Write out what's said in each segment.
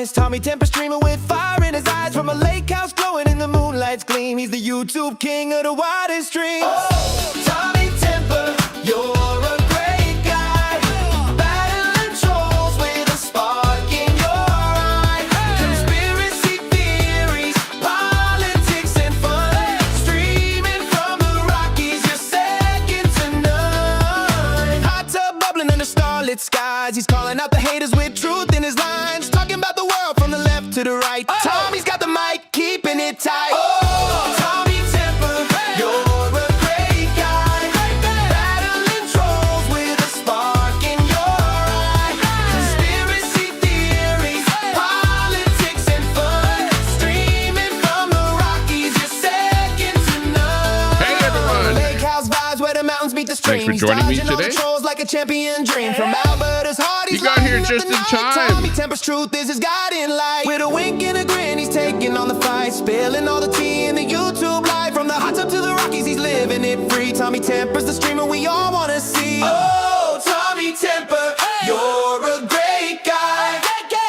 skies. Tommy Temper streaming with fire in his eyes, from a lake house glowing in the moonlight's gleam. He's the YouTube king of the widest streams. Oh, Tommy Temper, you're a great guy, battling trolls with a spark in your eye. Conspiracy theories, politics and fun, streaming from the Rockies, you're second to none. Hot tub bubbling under starlit skies, he's calling out the haters with truth in his lines, talking about the world from the left to the right. Tommy's got the mic, keeping it tight. Oh, Tommy Temper, you're a great guy, battling trolls with a spark in your eye. Conspiracy theories, politics and fun, streaming from the Rockies, you're second to none. Hey, everyone. Lake house vibes where the mountains meet the stream. Thanks for joining me He's dodging all the today. trolls like a champion dream. From Alberta's heart, he's You got here lighting up just the in night. time. Tommy Temper's truth is his guiding light. With a wink and a grin, he's taking on the fight, spilling all the tea in the YouTube live. From the hot tub to the Rockies, he's living it free. Tommy Temper's the streamer we all wanna see. Oh, Tommy Temper, you're a great guy,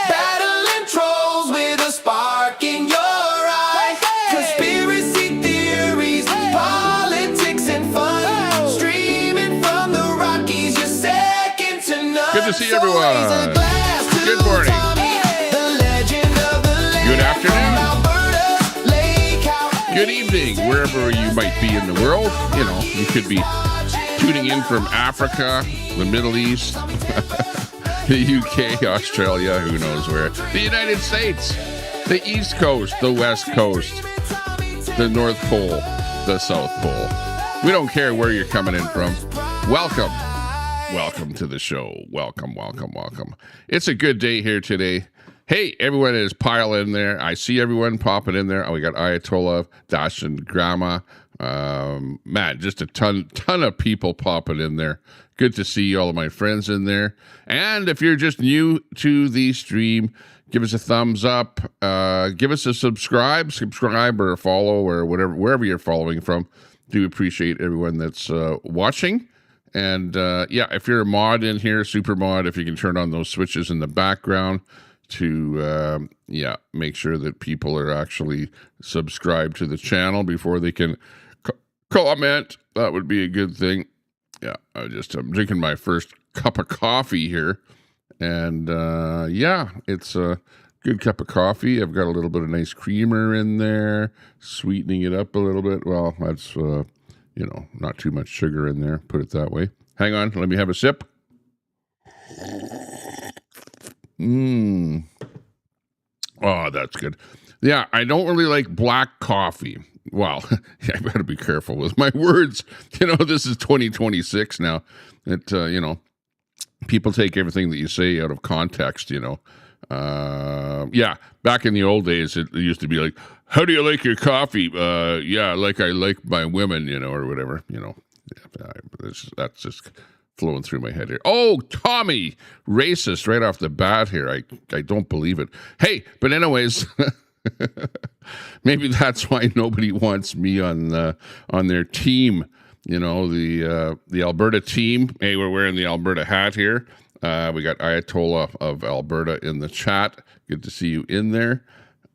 battling trolls with a spark in your eye. Conspiracy theories, politics and fun, streaming from the Rockies, you're second to none. Good to see everyone. Good morning. Good afternoon. Good evening, wherever you might be in the world. You know, you could be tuning in from Africa, the Middle East, the UK, Australia, who knows where, the United States, the East Coast, the West Coast, the North Pole, the South Pole. We don't care where you're coming in from. Welcome. Welcome to the show. Welcome, welcome, welcome. It's a good day here today. Hey, everyone is piling in there. I see everyone popping in there. Oh, we got Ayatollah, Dash, and Grandma. Man, just a ton of people popping in there. Good to see all of my friends in there. And if you're just new to the stream, give us a thumbs up. Give us a subscribe or a follow or whatever, wherever you're following from. Do appreciate everyone that's watching. And yeah, if you're a mod in here, super mod, if you can turn on those switches in the background to make sure that people are actually subscribed to the channel before they can comment, that would be a good thing. Yeah, I'm drinking my first cup of coffee here, and yeah, it's a good cup of coffee. I've got a little bit of nice creamer in there, sweetening it up a little bit. Well, that's not too much sugar in there, put it that way. Hang on, let me have a sip. Oh, that's good. Yeah, I don't really like black coffee. Well, I better be careful with my words. This is 2026 now. It, people take everything that you say out of context, Yeah, back in the old days, it used to be like, how do you like your coffee? Yeah, like I like my women, or whatever, Yeah, that's just flowing through my head here. Oh, Tommy, racist right off the bat here. I don't believe it. Hey, but anyways, maybe that's why nobody wants me on their team. The Alberta team. Hey, we're wearing the Alberta hat here. We got Ayatollah of Alberta in the chat. Good to see you in there.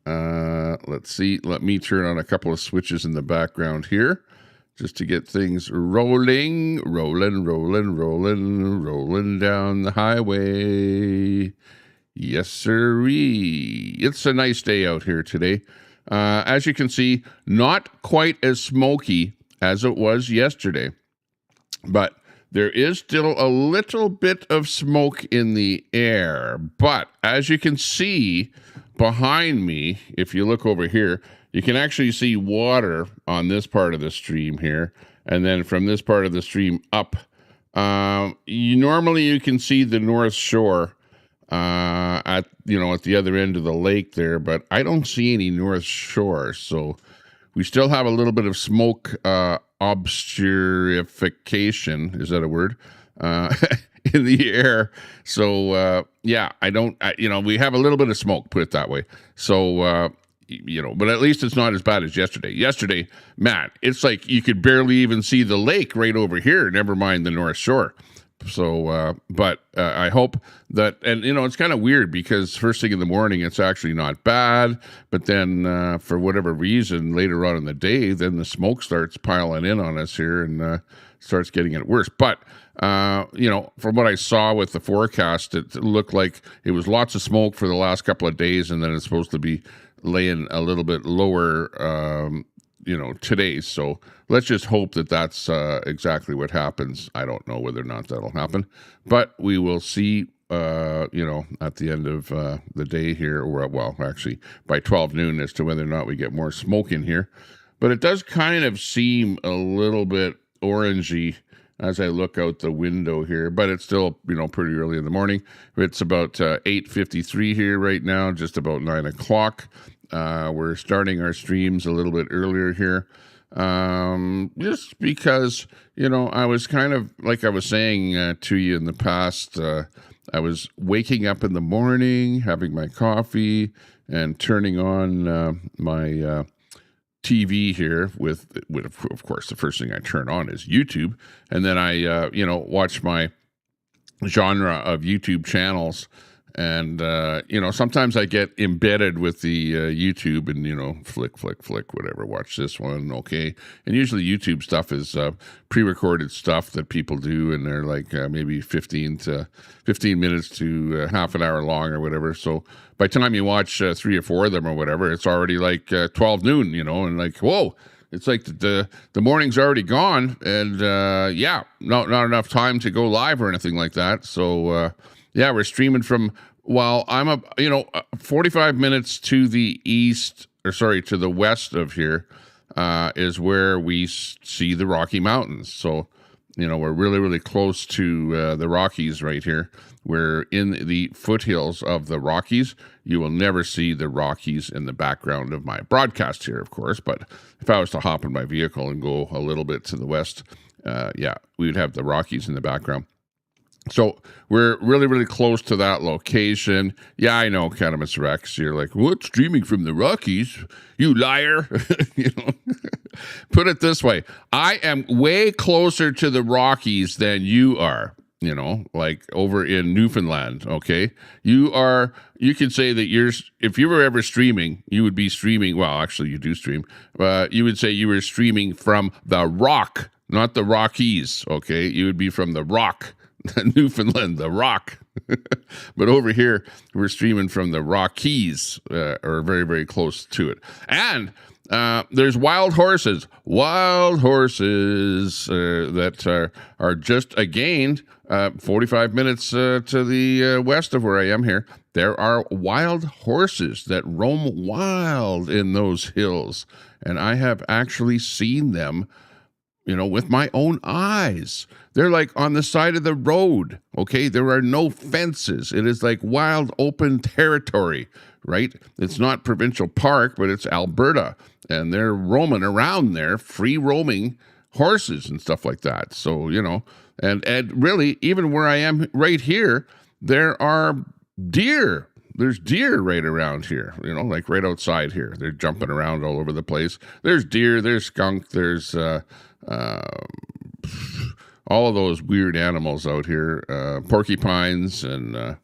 Let's see. Let me turn on a couple of switches in the background here, just to get things rolling down the highway. Yes, sirree. It's a nice day out here today. As you can see, not quite as smoky as it was yesterday, but there is still a little bit of smoke in the air. But as you can see behind me, if you look over here, you can actually see water on this part of the stream here, and then from this part of the stream up. Normally you can see the North Shore at the other end of the lake there, but I don't see any North Shore, so we still have a little bit of smoke obscurification. Is that a word? In the air. So yeah, we have a little bit of smoke, put it that way. So but at least it's not as bad as yesterday. Yesterday, man, it's like you could barely even see the lake right over here, never mind the North Shore. But I hope that, and it's kind of weird because first thing in the morning, it's actually not bad. But then for whatever reason, later on in the day, then the smoke starts piling in on us here and starts getting it worse. But, from what I saw with the forecast, it looked like it was lots of smoke for the last couple of days. And then it's supposed to be laying a little bit lower, today. So let's just hope that that's exactly what happens. I don't know whether or not that'll happen, but we will see, at the end of the day here, or well, actually by 12 noon as to whether or not we get more smoke in here. But it does kind of seem a little bit orangey as I look out the window here, but it's still, pretty early in the morning. It's about 8:53 here right now, just about 9 o'clock. We're starting our streams a little bit earlier here, just because, I was kind of, like I was saying to you in the past, I was waking up in the morning, having my coffee, and turning on my TV here with, of course, the first thing I turn on is YouTube. And then I, watch my genre of YouTube channels. And, sometimes I get embedded with the YouTube and, flick, whatever, watch this one, okay. And usually YouTube stuff is pre-recorded stuff that people do, and they're like maybe 15 minutes to half an hour long or whatever. So by the time you watch 3 or 4 of them or whatever, it's already like 12 noon, and like, whoa. It's like the morning's already gone, and not enough time to go live or anything like that. So we're streaming from, I'm 45 minutes to the to the west of here is where we see the Rocky Mountains. So, we're really, really close to the Rockies right here. We're in the foothills of the Rockies. You will never see the Rockies in the background of my broadcast here, of course. But if I was to hop in my vehicle and go a little bit to the west, we would have the Rockies in the background. So we're really, really close to that location. Yeah, I know, Cannabis Rex. You're like, what? Streaming from the Rockies? You liar. Put it this way. I am way closer to the Rockies than you are, like over in Newfoundland, okay? You could say that if you were ever streaming, you would be streaming, well, actually you do stream, you would say you were streaming from the Rock, not the Rockies, okay? You would be from the Rock. Newfoundland, the Rock. But over here, we're streaming from the Rockies, or very, very close to it. And there's wild horses that are just gained 45 minutes to the west of where I am here. There are wild horses that roam wild in those hills. And I have actually seen them, with my own eyes. They're like on the side of the road, okay? There are no fences. It is like wild open territory, right? It's not provincial park, but it's Alberta. And they're roaming around there, free roaming horses and stuff like that. So, and really, even where I am right here, there are deer. There's deer right around here, like right outside here. They're jumping around all over the place. There's deer, there's skunk, there's all of those weird animals out here, porcupines and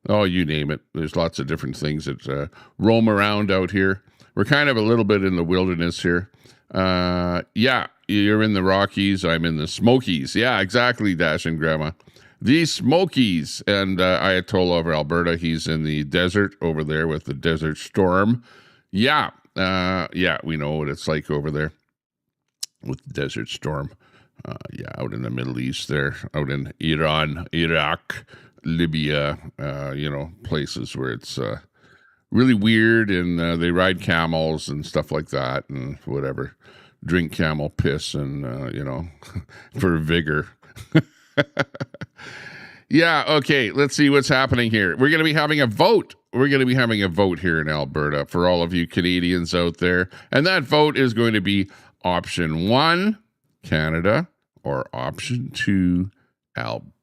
you name it. There's lots of different things that roam around out here. We're kind of a little bit in the wilderness here. You're in the Rockies. I'm in the Smokies. Yeah, exactly, Dash and Grandma. The Smokies. And Ayatollah of Alberta, he's in the desert over there with the Desert Storm. We know what it's like over there with the Desert Storm. Out in the Middle East there, out in Iran, Iraq, Libya, places where it's really weird, and they ride camels and stuff like that, and whatever, drink camel piss and, for vigor. Okay, let's see what's happening here. We're going to be having a vote. We're going to be having a vote here in Alberta for all of you Canadians out there, and that vote is going to be option 1, Canada, or option 2, Alberta.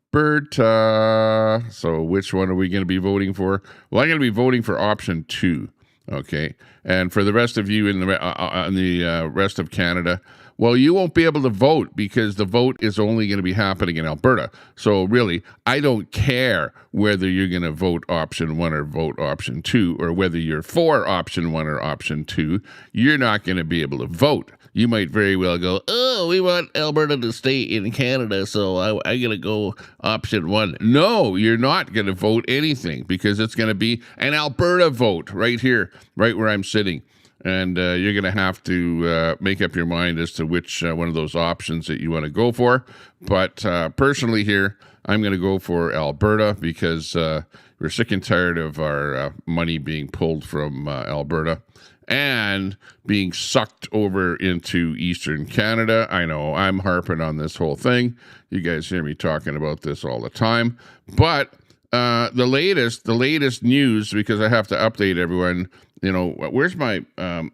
So which one are we going to be voting for? Well, I'm going to be voting for option 2. Okay. And for the rest of you in the rest of Canada, Well, you won't be able to vote because the vote is only going to be happening in Alberta. So really, I don't care whether you're going to vote option 1 or vote option 2, or whether you're for option 1 or option 2. You're not going to be able to vote. You might very well go, oh, we want Alberta to stay in Canada, so I'm going to go option 1. No, you're not going to vote anything because it's going to be an Alberta vote right here, right where I'm sitting. And you're going to have to make up your mind as to which one of those options that you want to go for. But personally here, I'm going to go for Alberta because we're sick and tired of our money being pulled from Alberta and being sucked over into Eastern Canada. I know I'm harping on this whole thing. You guys hear me talking about this all the time. But the latest news, because I have to update everyone. You know, where's my I'm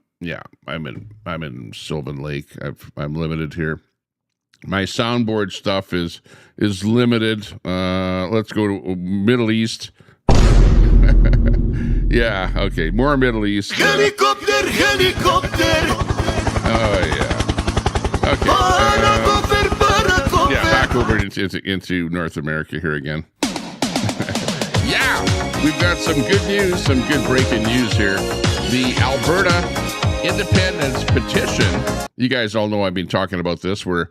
in Sylvan Lake. I'm limited here. My soundboard stuff is limited. Let's go to Middle East. Yeah, okay, more Middle East. Helicopter. Oh yeah. Okay. Yeah, back over into North America here again. Yeah, we've got some good news, some good breaking news here. The Alberta Independence Petition. You guys all know I've been talking about this, where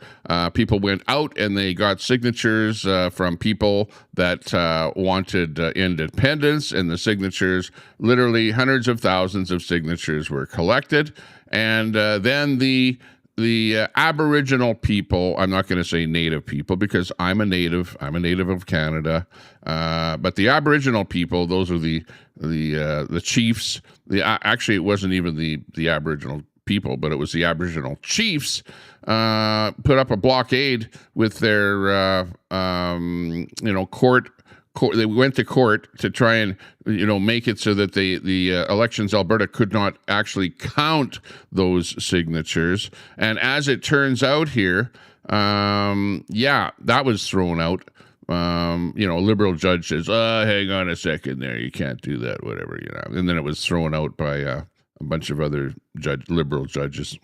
people went out and they got signatures from people that wanted independence, and the signatures, literally hundreds of thousands of signatures were collected. And then the Aboriginal people, I'm not going to say Native people because I'm a Native of Canada, but the Aboriginal people, those are the chiefs. Actually, it wasn't even the Aboriginal people, but it was the Aboriginal chiefs put up a blockade with their court. They went to court to try and make it so that the Elections Alberta could not actually count those signatures. And as it turns out here, that was thrown out. A liberal judge says, hang on a second there, you can't do that, whatever, and then it was thrown out by a bunch of other liberal judges.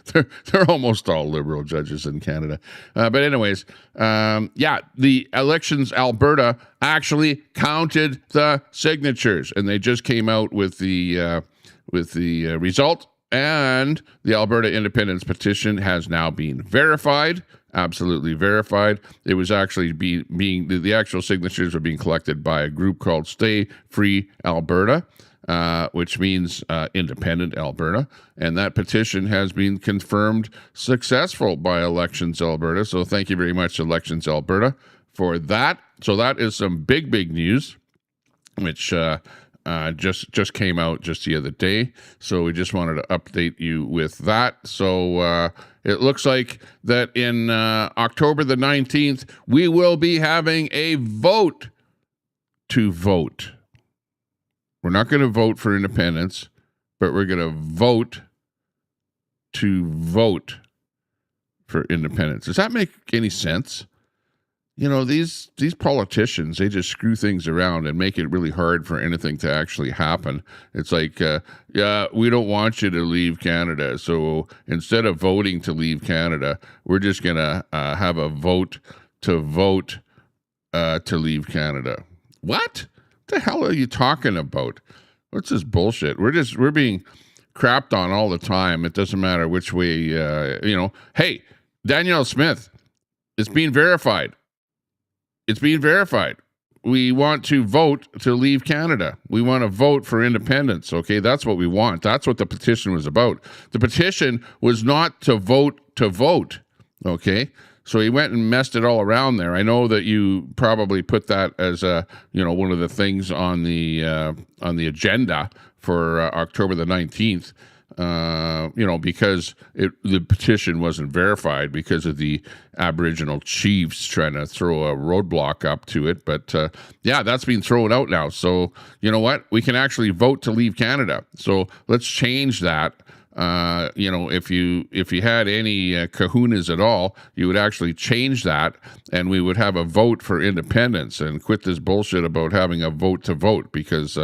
they're almost all liberal judges in Canada. But anyways, the Elections Alberta actually counted the signatures, and they just came out with the result. And the Alberta Independence Petition has now been verified, absolutely verified. It was actually the actual signatures were being collected by a group called Stay Free Alberta, which means Independent Alberta. And that petition has been confirmed successful by Elections Alberta. So thank you very much, Elections Alberta, for that. So that is some big news, which just came out just the other day. So we just wanted to update you with that. So it looks like that in October the 19th, we will be having a vote to vote. We're not going to vote for independence, but we're going to vote to vote for independence. Does that make any sense? These politicians, they just screw things around and make it really hard for anything to actually happen. It's like, we don't want you to leave Canada. So instead of voting to leave Canada, we're just going to have a vote to leave Canada. What the hell are you talking about? What's this bullshit? We're being crapped on all the time. It doesn't matter which way, Hey, Danielle Smith, it's being verified. It's being verified. We want to vote to leave Canada. We want to vote for independence, okay? That's what we want. That's what the petition was about. The petition was not to vote, okay? So he went and messed it all around there. I know that you probably put that as one of the things on the agenda for October the 19th. Because the petition wasn't verified because of the Aboriginal chiefs trying to throw a roadblock up to it. But that's been thrown out now. So you know what? We can actually vote to leave Canada. So let's change that. if you had any kahunas at all, you would actually change that, and we would have a vote for independence and quit this bullshit about having a vote to vote, because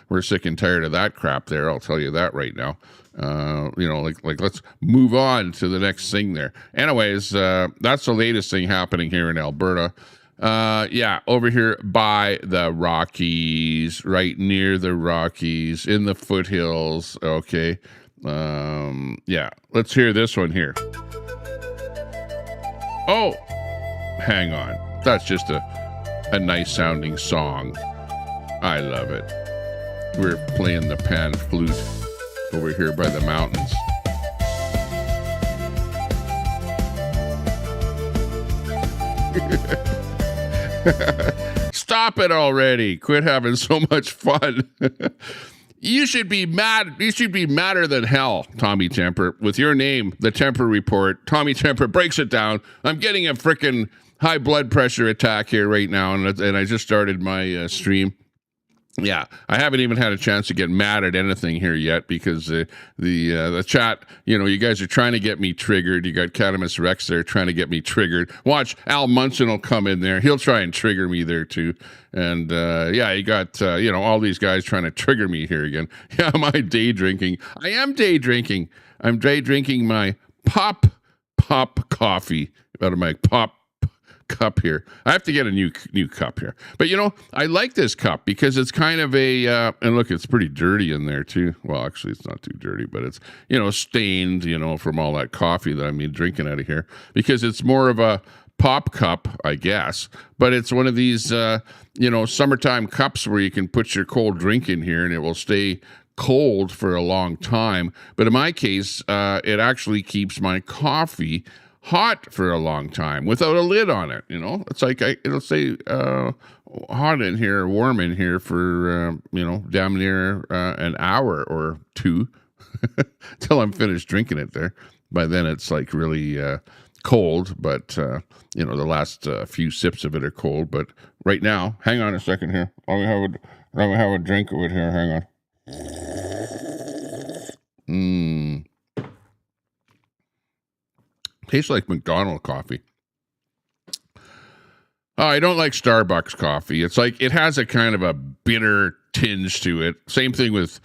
we're sick and tired of that crap there. I'll tell you that right now. Let's move on to the next thing there. Anyways, that's the latest thing happening here in Alberta. Over here by the Rockies, right near the Rockies, in the foothills. Okay. Let's hear this one here. Oh, hang on. That's just a nice sounding song. I love it. We're playing the pan flute over here by the mountains. Stop it already. Quit having so much fun. You should be mad. You should be madder than hell, Tommy Temper, with your name, the Temper Report. Tommy Temper breaks it down. I'm getting a freaking high blood pressure attack here right now, and I just started my stream. Yeah, I haven't even had a chance to get mad at anything here yet, because the chat, you guys are trying to get me triggered. You got Catamus Rex there trying to get me triggered. Watch, Al Munson will come in there. He'll try and trigger me there too. And you got all these guys trying to trigger me here again. Yeah, am I day drinking? I am day drinking. I'm day drinking my pop coffee out of my pop cup here. I have to get a new cup here. But I like this cup because it's kind of a and look, it's pretty dirty in there too. Well, actually it's not too dirty, but it's stained, from all that coffee that I'm drinking out of here, because it's more of a pop cup, I guess. But it's one of these summertime cups where you can put your cold drink in here and it will stay cold for a long time. But in my case, it actually keeps my coffee hot for a long time without a lid on it. It's like it'll say hot in here, warm in here for damn near an hour or two till I'm finished drinking it there. By then it's like really cold, but the last few sips of it are cold. But right now, hang on a second here. Let me have a drink of it here. Hang on. Tastes like McDonald's coffee. Oh, I don't like Starbucks coffee. It's like it has a kind of a bitter tinge to it. Same thing with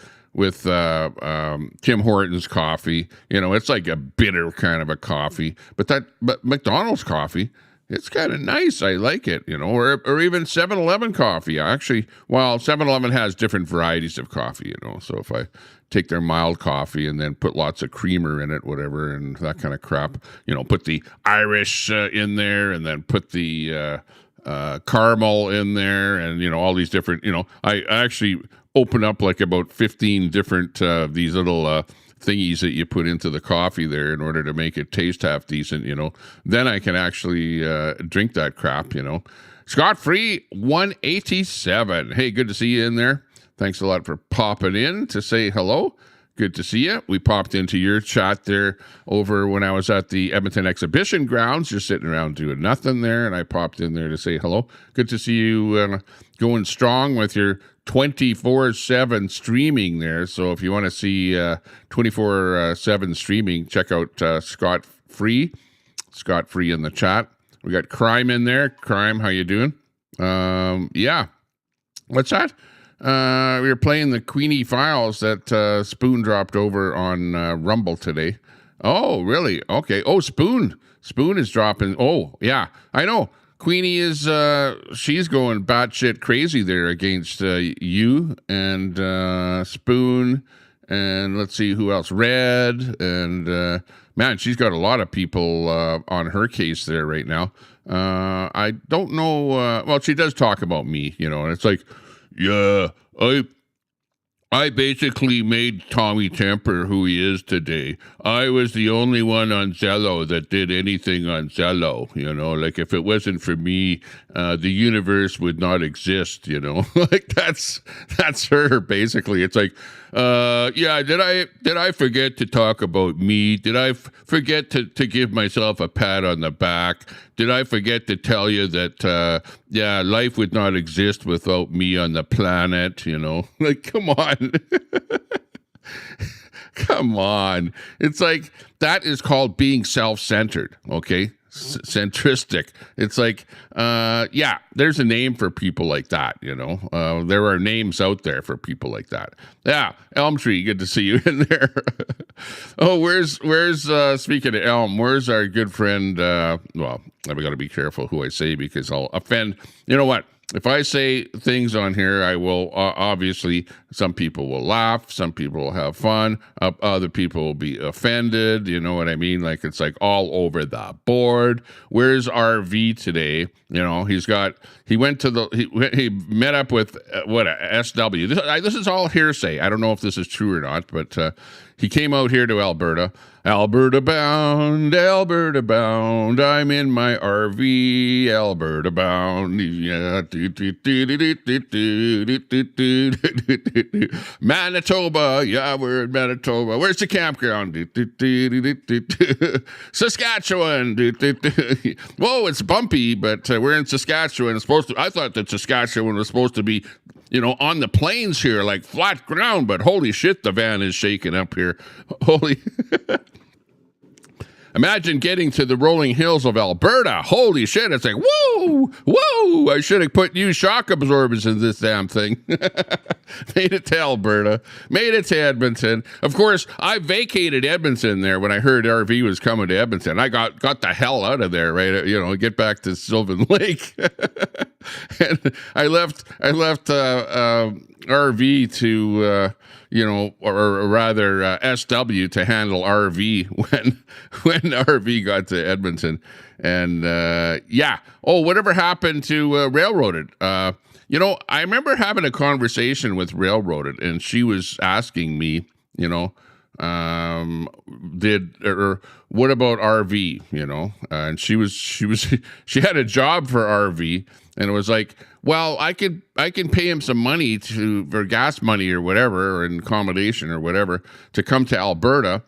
Tim Hortons coffee. It's like a bitter kind of a coffee. But McDonald's coffee, it's kind of nice. I like it. Or even 7-Eleven coffee. Actually, 7-Eleven has different varieties of coffee. So if I take their mild coffee and then put lots of creamer in it, whatever, and that kind of crap, put the Irish in there, and then put the caramel in there, and all these different, I actually open up like about 15 different these little thingies that you put into the coffee there in order to make it taste half decent. Then I can actually drink that crap. Scott Free 187. Hey, good to see you in there. Thanks a lot for popping in to say hello. Good to see you. We popped into your chat there over when I was at the Edmonton Exhibition Grounds. You're sitting around doing nothing there, and I popped in there to say hello. Good to see you going strong with your 24/7 streaming there. So if you want to see 24/7 streaming, check out Scott Free in the chat. We got Crime in there. Crime, how you doing? What's that? We were playing the Queenie Files that Spoon dropped over on Rumble today. Oh, really? Okay. Oh, Spoon is dropping. Oh, yeah, I know. Queenie is she's going batshit crazy there against you and Spoon, and let's see who else. Red, and man, she's got a lot of people on her case there right now. I don't know. Well, she does talk about me, and it's like, yeah, I basically made Tommy Temper who he is today. I was the only one on Zello that did anything on Zello, like if it wasn't for me, the universe would not exist, like that's her basically. It's like, did I forget to talk about me? Did I forget to give myself a pat on the back? Did I forget to tell you that, life would not exist without me on the planet, like, come on. Come on. It's like, that is called being self-centered, okay? Centristic. It's like, yeah, there's a name for people like that, you know. There are names out there for people like that. Yeah, Elm Tree, good to see you in there. Oh, where's speaking of Elm, where's our good friend, well, I've got to be careful who I say because I'll offend. You know what? If I say things on here, I will, obviously, some people will laugh, some people will have fun, other people will be offended, you know what I mean? Like, it's like all over the board. Where's RV today? You know, he went to he met up with, SW. This is all hearsay. I don't know if this is true or not, but he came out here to Alberta. Alberta bound, I'm in my RV, Alberta bound. Yeah. Manitoba, yeah, we're in Manitoba. Where's the campground? Saskatchewan. Whoa, it's bumpy, but we're in Saskatchewan. I thought that Saskatchewan was supposed to be, you know, on the plains here, like flat ground, but holy shit, the van is shaking up here. Holy. Imagine getting to the rolling hills of Alberta. Holy shit, it's like, whoa, whoa, I should have put new shock absorbers in this damn thing. Made it to Alberta, made it to Edmonton. Of course, I vacated Edmonton there when I heard RV was coming to Edmonton. I got the hell out of there, right? You know, get back to Sylvan Lake. And I left RV to, you know, or rather SW to handle RV when RV got to Edmonton. And yeah. Oh, whatever happened to Railroaded? You know, I remember having a conversation with Railroaded, and she was asking me, you know, what about RV? You know, and she had a job for RV, and it was like, well, I can pay him some money for gas money or whatever, or accommodation or whatever, to come to Alberta,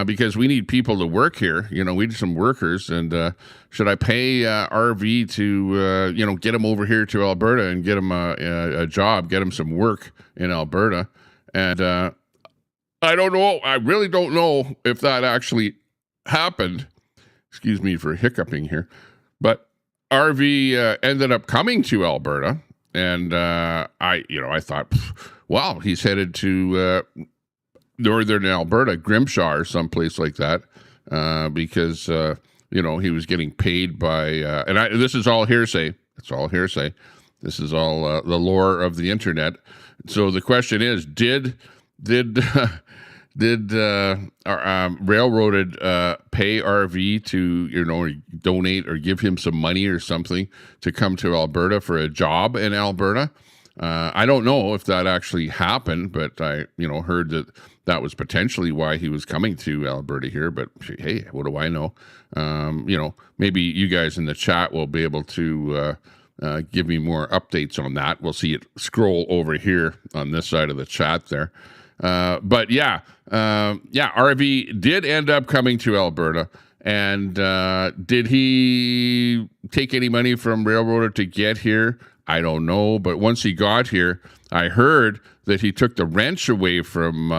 because we need people to work here. You know, we need some workers, and should I pay RV to you know, get him over here to Alberta and get him a job, get him some work in Alberta? And I don't know. I really don't know if that actually happened. Excuse me for hiccuping here, but RV ended up coming to Alberta, and I thought, wow, he's headed to northern Alberta, Grimshaw or someplace like that, because you know, he was getting paid by, this is all hearsay. It's all hearsay. This is all the lore of the internet. So the question is, did Railroaded pay RV to, you know, donate or give him some money or something to come to Alberta for a job in Alberta? I don't know if that actually happened, but I, you know, heard that was potentially why he was coming to Alberta here. But hey, what do I know? You know, maybe you guys in the chat will be able to give me more updates on that. We'll see it scroll over here on this side of the chat there. But yeah, RV did end up coming to Alberta. And did he take any money from Railroader to get here? I don't know. But once he got here, I heard that he took the wrench away from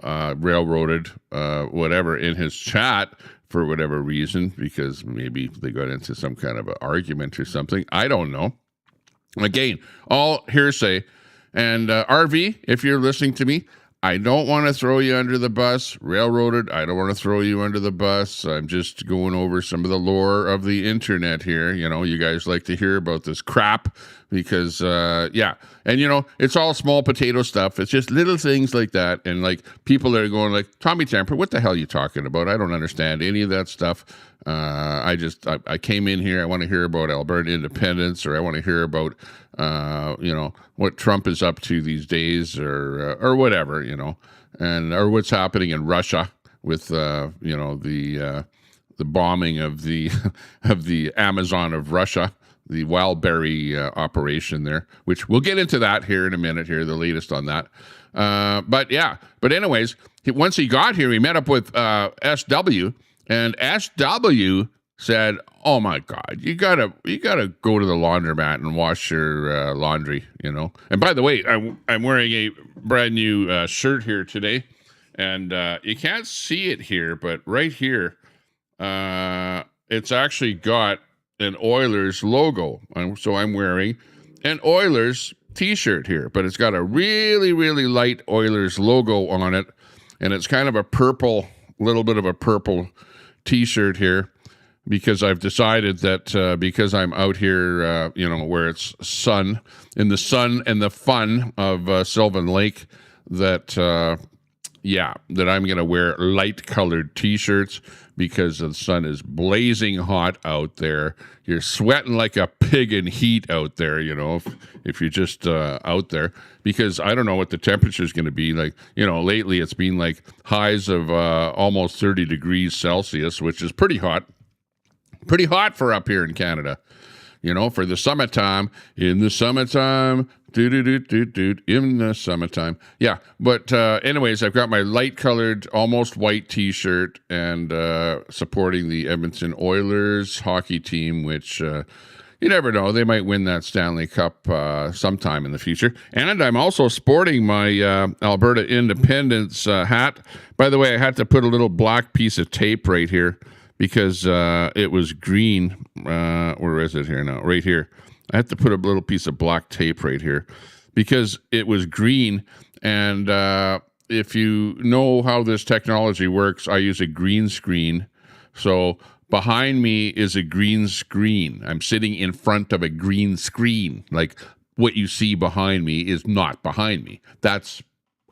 Railroaded, whatever, in his chat for whatever reason, because maybe they got into some kind of an argument or something. I don't know. Again, all hearsay. And RV, if you're listening to me, I don't want to throw you under the bus. Railroaded, I don't want to throw you under the bus. I'm just going over some of the lore of the internet here. You know, you guys like to hear about this crap because, yeah. And, you know, it's all small potato stuff. It's just little things like that. And, like, people are going like, Tommy Tamper, what the hell are you talking about? I don't understand any of that stuff. I came in here. I want to hear about Alberta independence, or I want to hear about, you know, what Trump is up to these days, or whatever, you know, or what's happening in Russia with, you know, the bombing of the Amazon of Russia, the Wildberry operation there, which we'll get into that here in a minute. Here, the latest on that. But yeah, but anyways, once he got here, he met up with SW. And SW said, "Oh my God, you gotta go to the laundromat and wash your laundry, you know." And by the way, I'm wearing a brand new shirt here today, And you can't see it here, but right here, it's actually got an Oilers logo. So I'm wearing an Oilers t-shirt here, but it's got a really, really light Oilers logo on it. And it's kind of a purple, little bit of a purple t-shirt here, because I've decided that because I'm out here, where it's sun, in the sun and the fun of Sylvan Lake, that that I'm going to wear light colored t-shirts because the sun is blazing hot out there. You're sweating like a pig in heat out there, if you're just out there, because I don't know what the temperature is going to be like. Lately it's been like highs of almost 30 degrees Celsius, which is pretty hot for up here in Canada. For the summertime, in the summertime, in the summertime. Yeah, but anyways, I've got my light-colored, almost white T-shirt and supporting the Edmonton Oilers hockey team, which you never know, they might win that Stanley Cup sometime in the future. And I'm also sporting my Alberta Independence hat. By the way, I had to put a little black piece of tape right here, because it was green. Where is it here now? Right here. I had to put a little piece of black tape right here because it was green. And if you know how this technology works, I use a green screen. So behind me is a green screen. I'm sitting in front of a green screen. Like, what you see behind me is not behind me. That's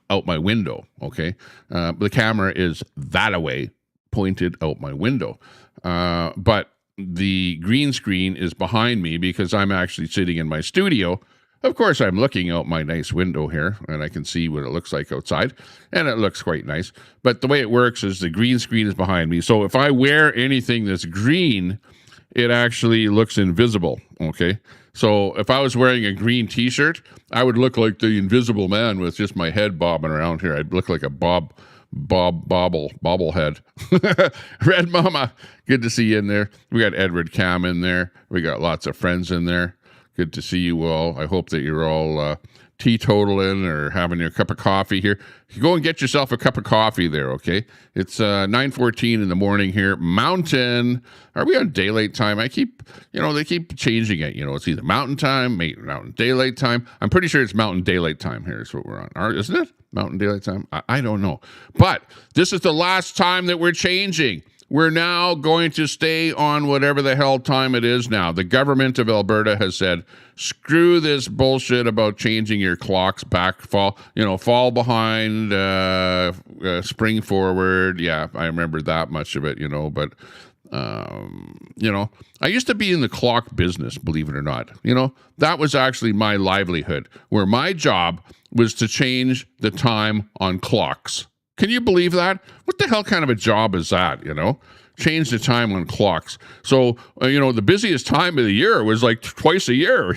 out my window, okay? The camera is that away, pointed out my window. But the green screen is behind me because I'm actually sitting in my studio. Of course, I'm looking out my nice window here, and I can see what it looks like outside, and it looks quite nice. But the way it works is the green screen is behind me. So if I wear anything that's green, it actually looks invisible, okay? So if I was wearing a green T-shirt, I would look like the Invisible Man with just my head bobbing around here. I'd look like a bobblehead. Red Mama, good to see you in there. We got Edward Cam in there. We got lots of friends in there. Good to see you all. I hope that you're all teetotaling or having your cup of coffee here. You go and get yourself a cup of coffee there, okay? It's 9:14 in the morning here. Mountain. Are we on daylight time? They keep changing it. It's either mountain time, mountain daylight time. I'm pretty sure it's mountain daylight time here is what we're on. Isn't it? Mountain daylight time? I don't know. But this is the last time that we're changing. We're now going to stay on whatever the hell time it is now. The government of Alberta has said, screw this bullshit about changing your clocks back, fall behind, spring forward. Yeah, I remember that much of it, but I used to be in the clock business, believe it or not. That was actually my livelihood, where my job was to change the time on clocks. Can you believe that? What the hell kind of a job is that, Change the time on clocks. So, the busiest time of the year was like twice a year,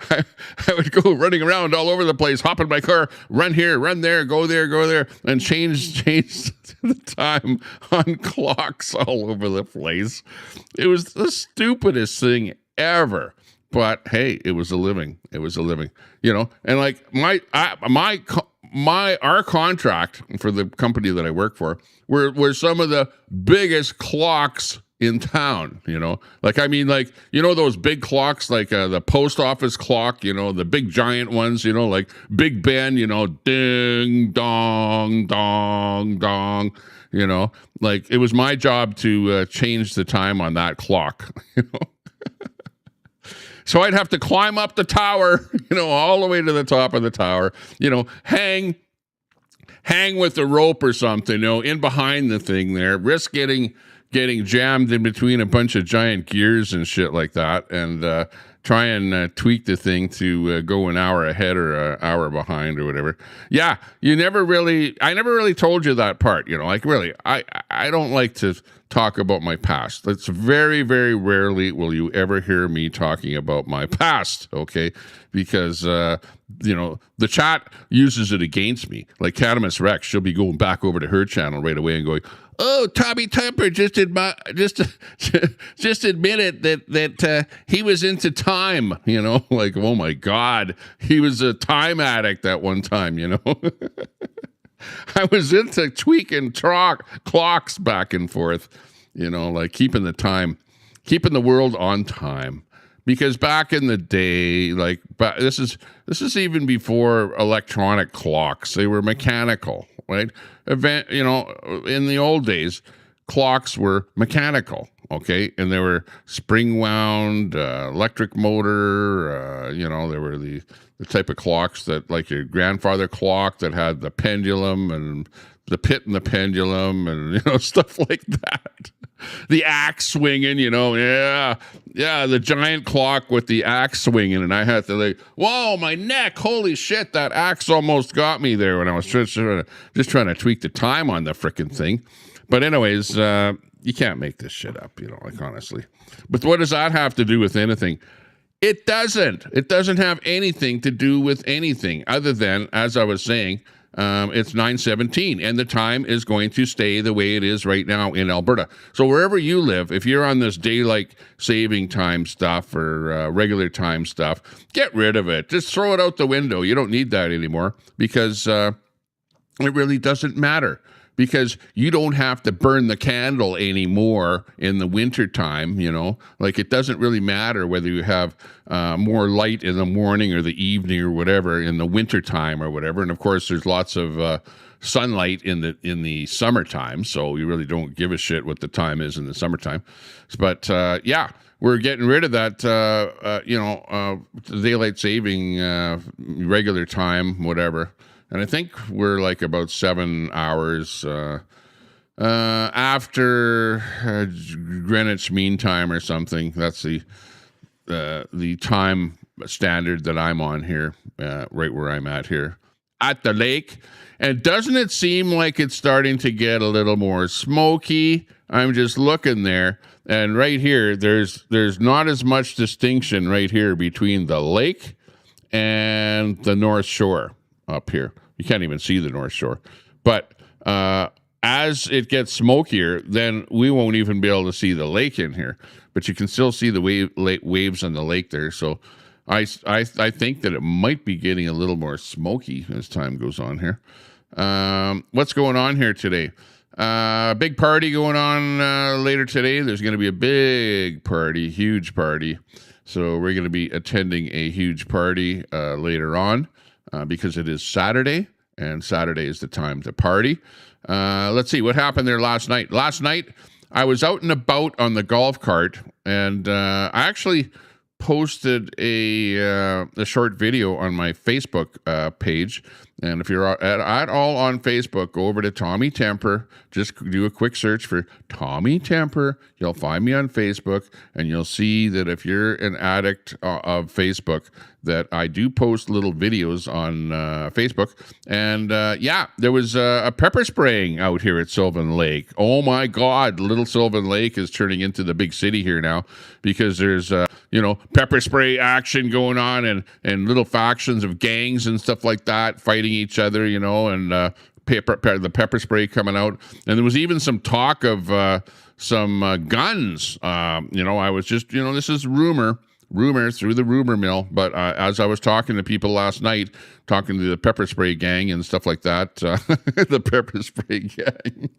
I would go running around all over the place, hop in my car, run here, run there, go there, and change the time on clocks all over the place. It was the stupidest thing ever. But hey, it was a living. And like our contract for the company that I work for were some of the biggest clocks in town, those big clocks, like the post office clock, the big giant ones, like Big Ben, ding, dong, dong, dong, like it was my job to change the time on that clock, So I'd have to climb up the tower, all the way to the top of the tower, hang with the rope or something, in behind the thing there, risk getting jammed in between a bunch of giant gears and shit like that, and try and tweak the thing to go an hour ahead or an hour behind or whatever. Yeah, I never really told you that part, really, I don't like to talk about my past. It's very, very rarely will you ever hear me talking about my past, okay? Because, the chat uses it against me. Like Catamus Rex, she'll be going back over to her channel right away and going, oh, Tommy Temper just admitted that he was into time, like, oh my God, he was a time addict at one time, I was into tweaking clocks back and forth, like keeping the world on time. Because back in the day, this is even before electronic clocks. They were mechanical, right? In the old days, clocks were mechanical, okay? And they were spring wound, electric motor, they were the type of clocks that, like your grandfather clock that had the pendulum and the pit and the pendulum and, stuff like that. The axe swinging, the giant clock with the axe swinging. And I had to whoa, my neck, holy shit, that axe almost got me there when I was just trying to tweak the time on the frickin' thing. But anyways, you can't make this shit up, honestly. But what does that have to do with anything? It doesn't. It doesn't have anything to do with anything other than, as I was saying, it's 9:17, and the time is going to stay the way it is right now in Alberta. So wherever you live, if you're on this daylight saving time stuff or regular time stuff, get rid of it. Just throw it out the window. You don't need that anymore because it really doesn't matter. Because you don't have to burn the candle anymore in the winter time, it doesn't really matter whether you have more light in the morning or the evening or whatever in the winter time or whatever. And of course, there's lots of sunlight in the summertime, so you really don't give a shit what the time is in the summertime. But we're getting rid of that, daylight saving, regular time, whatever. And I think we're about 7 hours after Greenwich Mean Time or something. That's the time standard that I'm on here, right where I'm at here at the lake. And doesn't it seem like it's starting to get a little more smoky? I'm just looking there, and right here, there's not as much distinction right here between the lake and the North Shore up here. You can't even see the North Shore. But as it gets smokier, then we won't even be able to see the lake in here. But you can still see the waves on the lake there. So I think that it might be getting a little more smoky as time goes on here. What's going on here today? Big party going on later today. There's going to be a big party, huge party. So we're going to be attending a huge party later on. Because it is Saturday, and Saturday is the time to party. Let's see, what happened there last night? Last night, I was out and about on the golf cart, and I actually posted a short video on my Facebook page. And if you're at all on Facebook, go over to Tommy Temper. Just do a quick search for Tommy Temper. You'll find me on Facebook, and you'll see that if you're an addict of Facebook, that I do post little videos on Facebook. And there was a pepper spraying out here at Sylvan Lake. Oh my God, Little Sylvan Lake is turning into the big city here now because there's pepper spray action going on and little factions of gangs and stuff like that fighting each other, and the pepper spray coming out. And there was even some talk of some guns. I was just, this is rumor through the rumor mill. But as I was talking to people last night, talking to the pepper spray gang and stuff like that, the pepper spray gang.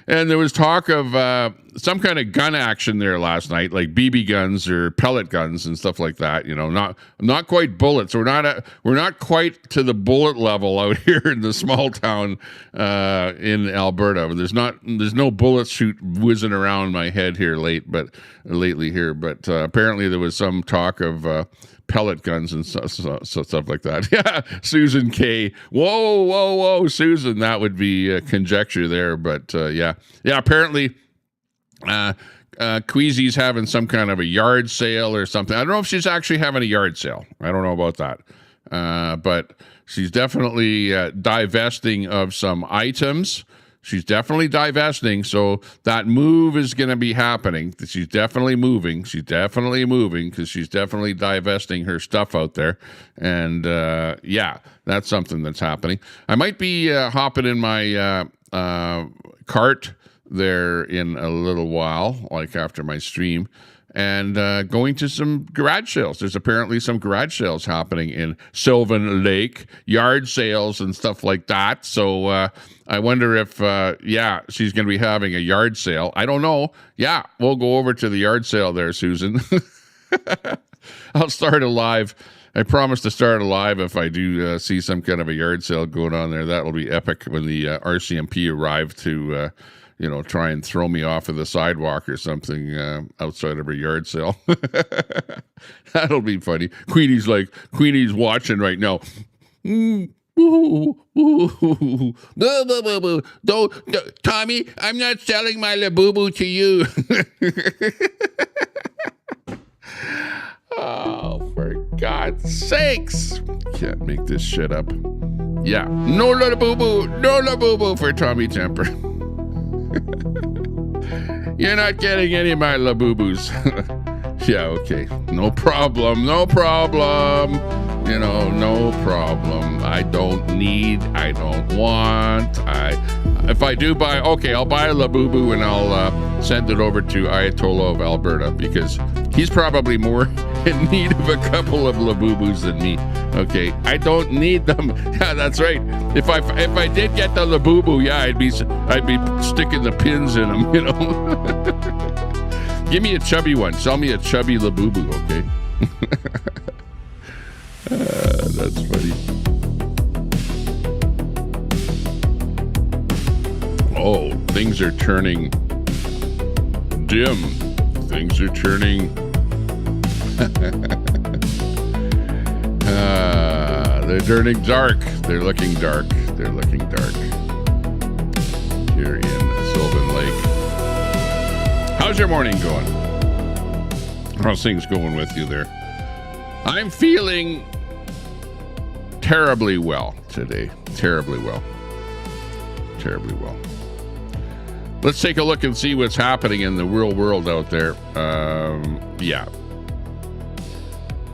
And there was talk of some kind of gun action there last night, like BB guns or pellet guns and stuff like that. Not quite bullets. We're not quite to the bullet level out here in the small town in Alberta. There's no bullet shoot whizzing around my head here lately here. But apparently there was some talk of pellet guns and stuff like that. Yeah, Susan K. Whoa, Susan. That would be conjecture there, but yeah. Apparently, Queasy's having some kind of a yard sale or something. I don't know if she's actually having a yard sale. I don't know about that, but she's definitely divesting of some items. She's definitely divesting, so that move is going to be happening. She's definitely moving. She's definitely moving because she's definitely divesting her stuff out there. And, that's something that's happening. I might be hopping in my cart there in a little while, like after my stream. and going to some garage sales. There's apparently some garage sales happening in Sylvan Lake, yard sales and stuff like that. So I wonder if, she's going to be having a yard sale. I don't know. Yeah, we'll go over to the yard sale there, Susan. I'll start a live. I promise to start a live if I do see some kind of a yard sale going on there. That'll be epic when the RCMP arrive to, try and throw me off of the sidewalk or something outside of a yard sale. That'll be funny. Queenie's watching right now. Don't, Tommy, I'm not selling my Labubu to you. Oh, for God's sakes. Can't make this shit up. Yeah. No Labubu for Tommy Temper. You're not getting any of my Labubus. Yeah, okay. No problem. No problem. No problem. I don't want. If I do buy, okay, I'll buy a Labubu and I'll send it over to Ayatollah of Alberta because he's probably more in need of a couple of Labubus than me. Okay, I don't need them. Yeah, that's right. If I did get the Labubu, yeah, I'd be sticking the pins in them. Give me a chubby one. Sell me a chubby Labubu, okay? That's funny. Oh, things are turning dim. Things are turning. They're turning dark. They're looking dark. They're looking dark. Here in Sylvan Lake. How's your morning going? How's things going with you there? I'm feeling terribly well today. Terribly well. Terribly well. Let's take a look and see what's happening in the real world out there.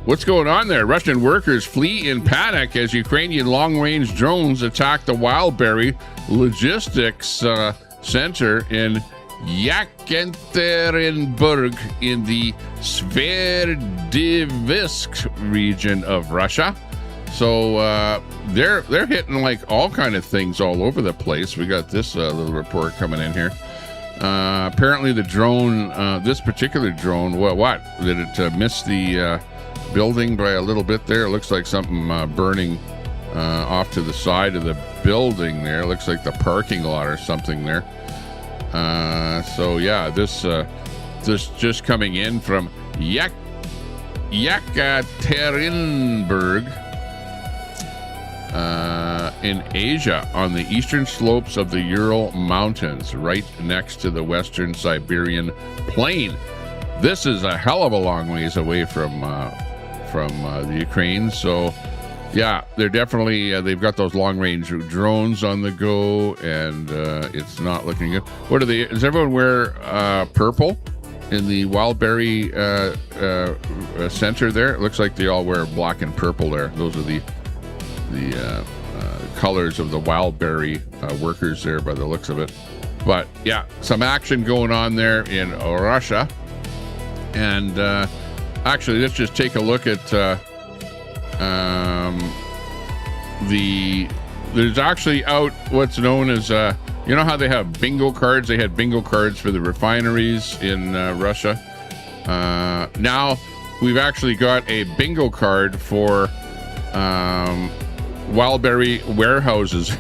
What's going on there? Russian workers flee in panic as Ukrainian long-range drones attack the Wildberry Logistics Center in Yekaterinburg in the Sverdlovsk region of Russia. So they're hitting like all kind of things all over the place. We got this little report coming in here. Apparently the drone, this particular drone, what? Did it miss the building by a little bit there? It looks like something burning off to the side of the building there. It looks like the parking lot or something there. So yeah, this just coming in from Yekaterinburg in Asia on the eastern slopes of the Ural Mountains, right next to the western Siberian plain. This is a hell of a long ways away from the Ukraine. So yeah, they're definitely they've got those long-range drones on the go, and it's not looking good. What are they? Does everyone wear purple in the Wildberry center there? It looks like they all wear black and purple there. Those are the colors of the Wildberry workers there by the looks of it. But yeah, some action going on there in Russia. And actually, let's just take a look at there's actually out what's known as you know how they have bingo cards? They had bingo cards for the refineries in Russia. Now we've actually got a bingo card for Wildberry warehouses.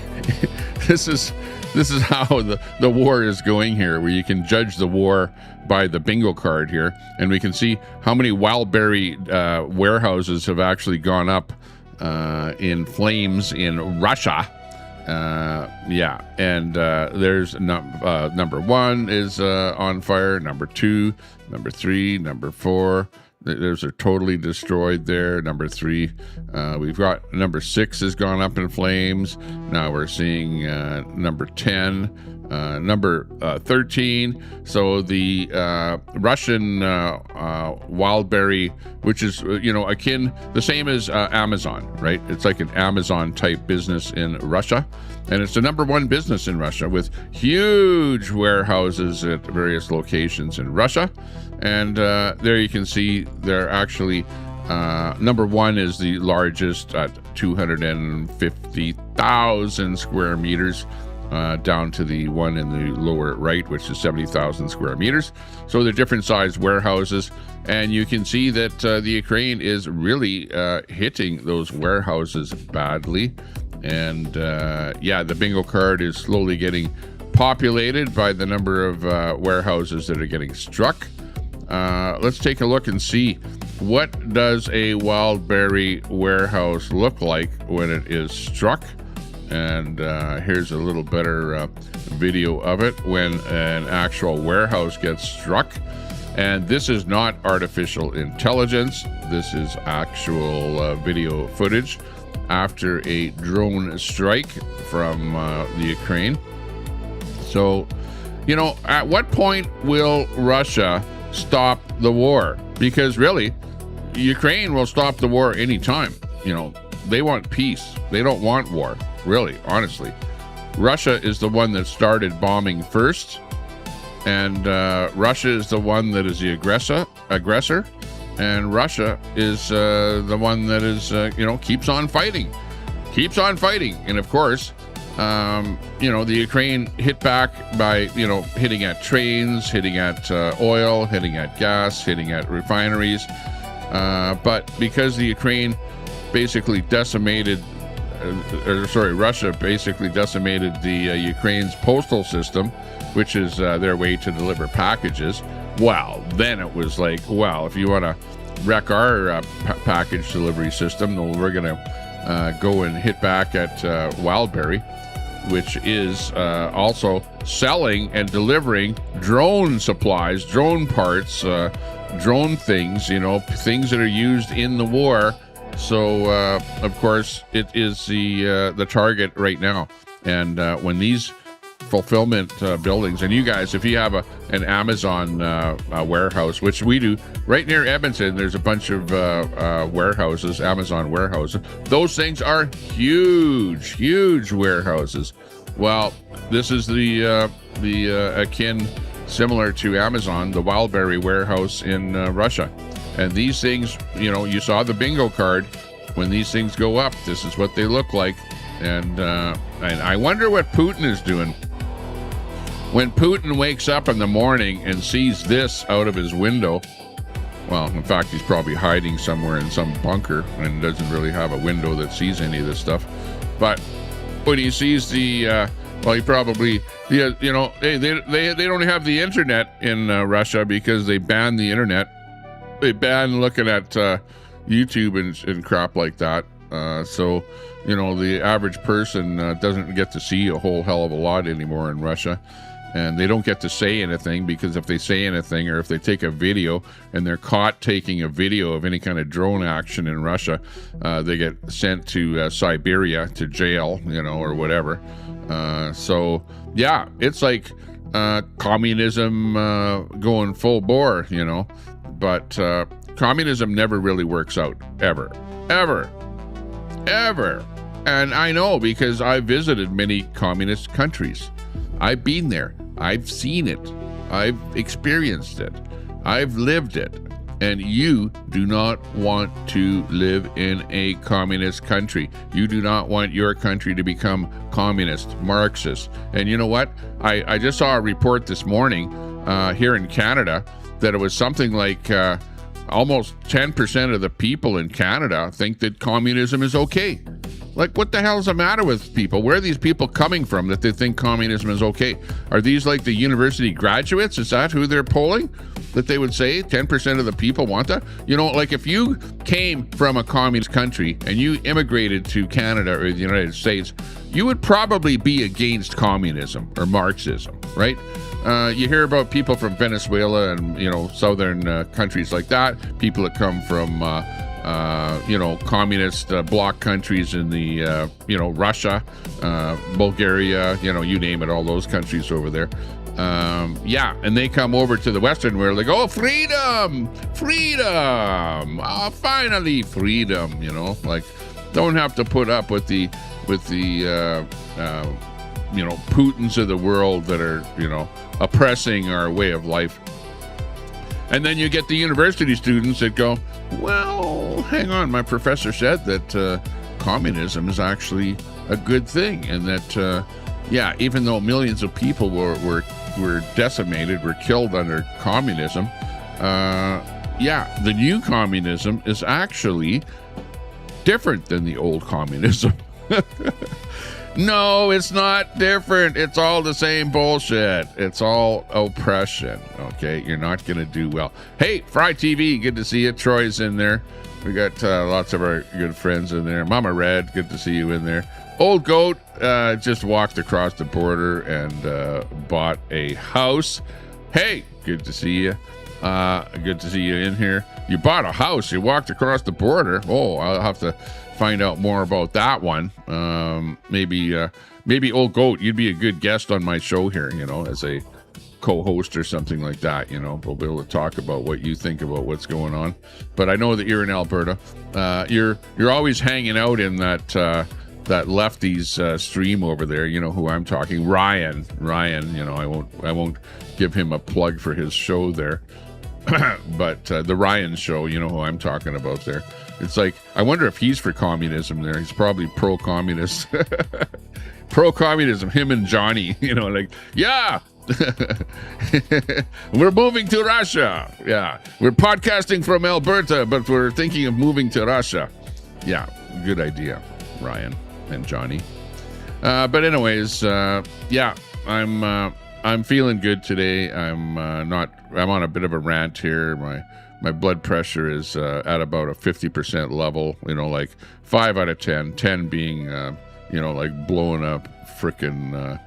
This is how the war is going here, where you can judge the war by the bingo card here, and we can see how many Wildberry warehouses have actually gone up in flames in Russia. There's number one is on fire, number two, number three, number four. Those are totally destroyed there. Number three, we've got number 6 has gone up in flames. Now we're seeing number 10. Number 13. So the Russian wildberry, which is akin the same as Amazon, right? It's like an Amazon type business in Russia, and it's the number one business in Russia with huge warehouses at various locations in Russia. And there you can see they're actually number one is the largest at 250,000 square meters. Down to the one in the lower right, which is 70,000 square meters. So they're different sized warehouses, and you can see that the Ukraine is really hitting those warehouses badly. And the bingo card is slowly getting populated by the number of warehouses that are getting struck. Let's take a look and see, what does a wildberry warehouse look like when it is struck? And here's a little better video of it when an actual warehouse gets struck. And this is not artificial intelligence. This is actual video footage after a drone strike from the Ukraine. So, at what point will Russia stop the war? Because really, Ukraine will stop the war anytime. They want peace. They don't want war. Really, honestly. Russia is the one that started bombing first, and Russia is the one that is the aggressor, and Russia is the one that is, keeps on fighting. And of course, the Ukraine hit back by, hitting at trains, hitting at oil, hitting at gas, hitting at refineries. But because the Ukraine basically Russia basically decimated the Ukraine's postal system, which is their way to deliver packages. Well, then it was like, well, if you want to wreck our package delivery system, then we're going to go and hit back at Wildberry, which is also selling and delivering drone supplies, drone parts, drone things, things that are used in the war. So, of course, it is the target right now. And when these fulfillment buildings, and you guys, if you have an Amazon warehouse, which we do, right near Edmonton, there's a bunch of warehouses, Amazon warehouses. Those things are huge warehouses. Well, this is the akin, similar to Amazon, the Wildberry warehouse in Russia. And these things, you saw the bingo card. When these things go up, this is what they look like. And I wonder what Putin is doing. When Putin wakes up in the morning and sees this out of his window, well, in fact, he's probably hiding somewhere in some bunker and doesn't really have a window that sees any of this stuff. But when he sees he probably, they don't have the internet in Russia because they banned the internet. They ban looking at YouTube and crap like that. So, the average person doesn't get to see a whole hell of a lot anymore in Russia. And they don't get to say anything, because if they say anything, or if they take a video and they're caught taking a video of any kind of drone action in Russia, they get sent to Siberia, to jail, or whatever. So, yeah, it's like communism going full bore, But communism never really works out, ever. And I know, because I've visited many communist countries. I've been there. I've seen it. I've experienced it. I've lived it. And you do not want to live in a communist country. You do not want your country to become communist, Marxist. And you know what? I just saw a report this morning here in Canada that it was something like almost 10% of the people in Canada think that communism is okay. Like, what the hell is the matter with people? Where are these people coming from that they think communism is okay? Are these like the university graduates? Is that who they're polling? That they would say 10% of the people want that? Like if you came from a communist country and you immigrated to Canada or the United States, you would probably be against communism or Marxism, right? You hear about people from Venezuela and, southern countries like that, people that come from communist bloc countries in the, Russia, Bulgaria, you name it, all those countries over there. And they come over to the Western world, like, oh, freedom, oh, finally freedom, like, don't have to put up with the Putins of the world that are, oppressing our way of life. And then you get the university students that go, well, hang on, my professor said that communism is actually a good thing, and that even though millions of people were decimated, were killed under communism, the new communism is actually different than the old communism. No, it's not different. It's all the same bullshit. It's all oppression. Okay, you're not going to do well. Hey, Fry TV, good to see you. Troy's in there. We got lots of our good friends in there. Mama Red, good to see you in there. Old Goat just walked across the border and bought a house. Hey, good to see you. Good to see you in here. You bought a house. You walked across the border. Oh, I'll have to find out more about that one. Maybe Old Goat, you'd be a good guest on my show here, as a co-host or something like that. We'll be able to talk about what you think about what's going on. But I know that you're in Alberta. You're always hanging out in that lefties stream over there. You know who I'm talking. Ryan, I won't give him a plug for his show there. But the Ryan show, you know who I'm talking about there. It's like, I wonder if he's for communism there. He's probably pro-communist. Pro-communism, him and Johnny, yeah. We're moving to Russia. Yeah. We're podcasting from Alberta, but we're thinking of moving to Russia. Yeah, good idea, Ryan and Johnny. But anyways, I'm feeling good today. I'm on a bit of a rant here. My blood pressure is at about a 50% level, like 5 out of 10, 10 being, like blowing up frickin'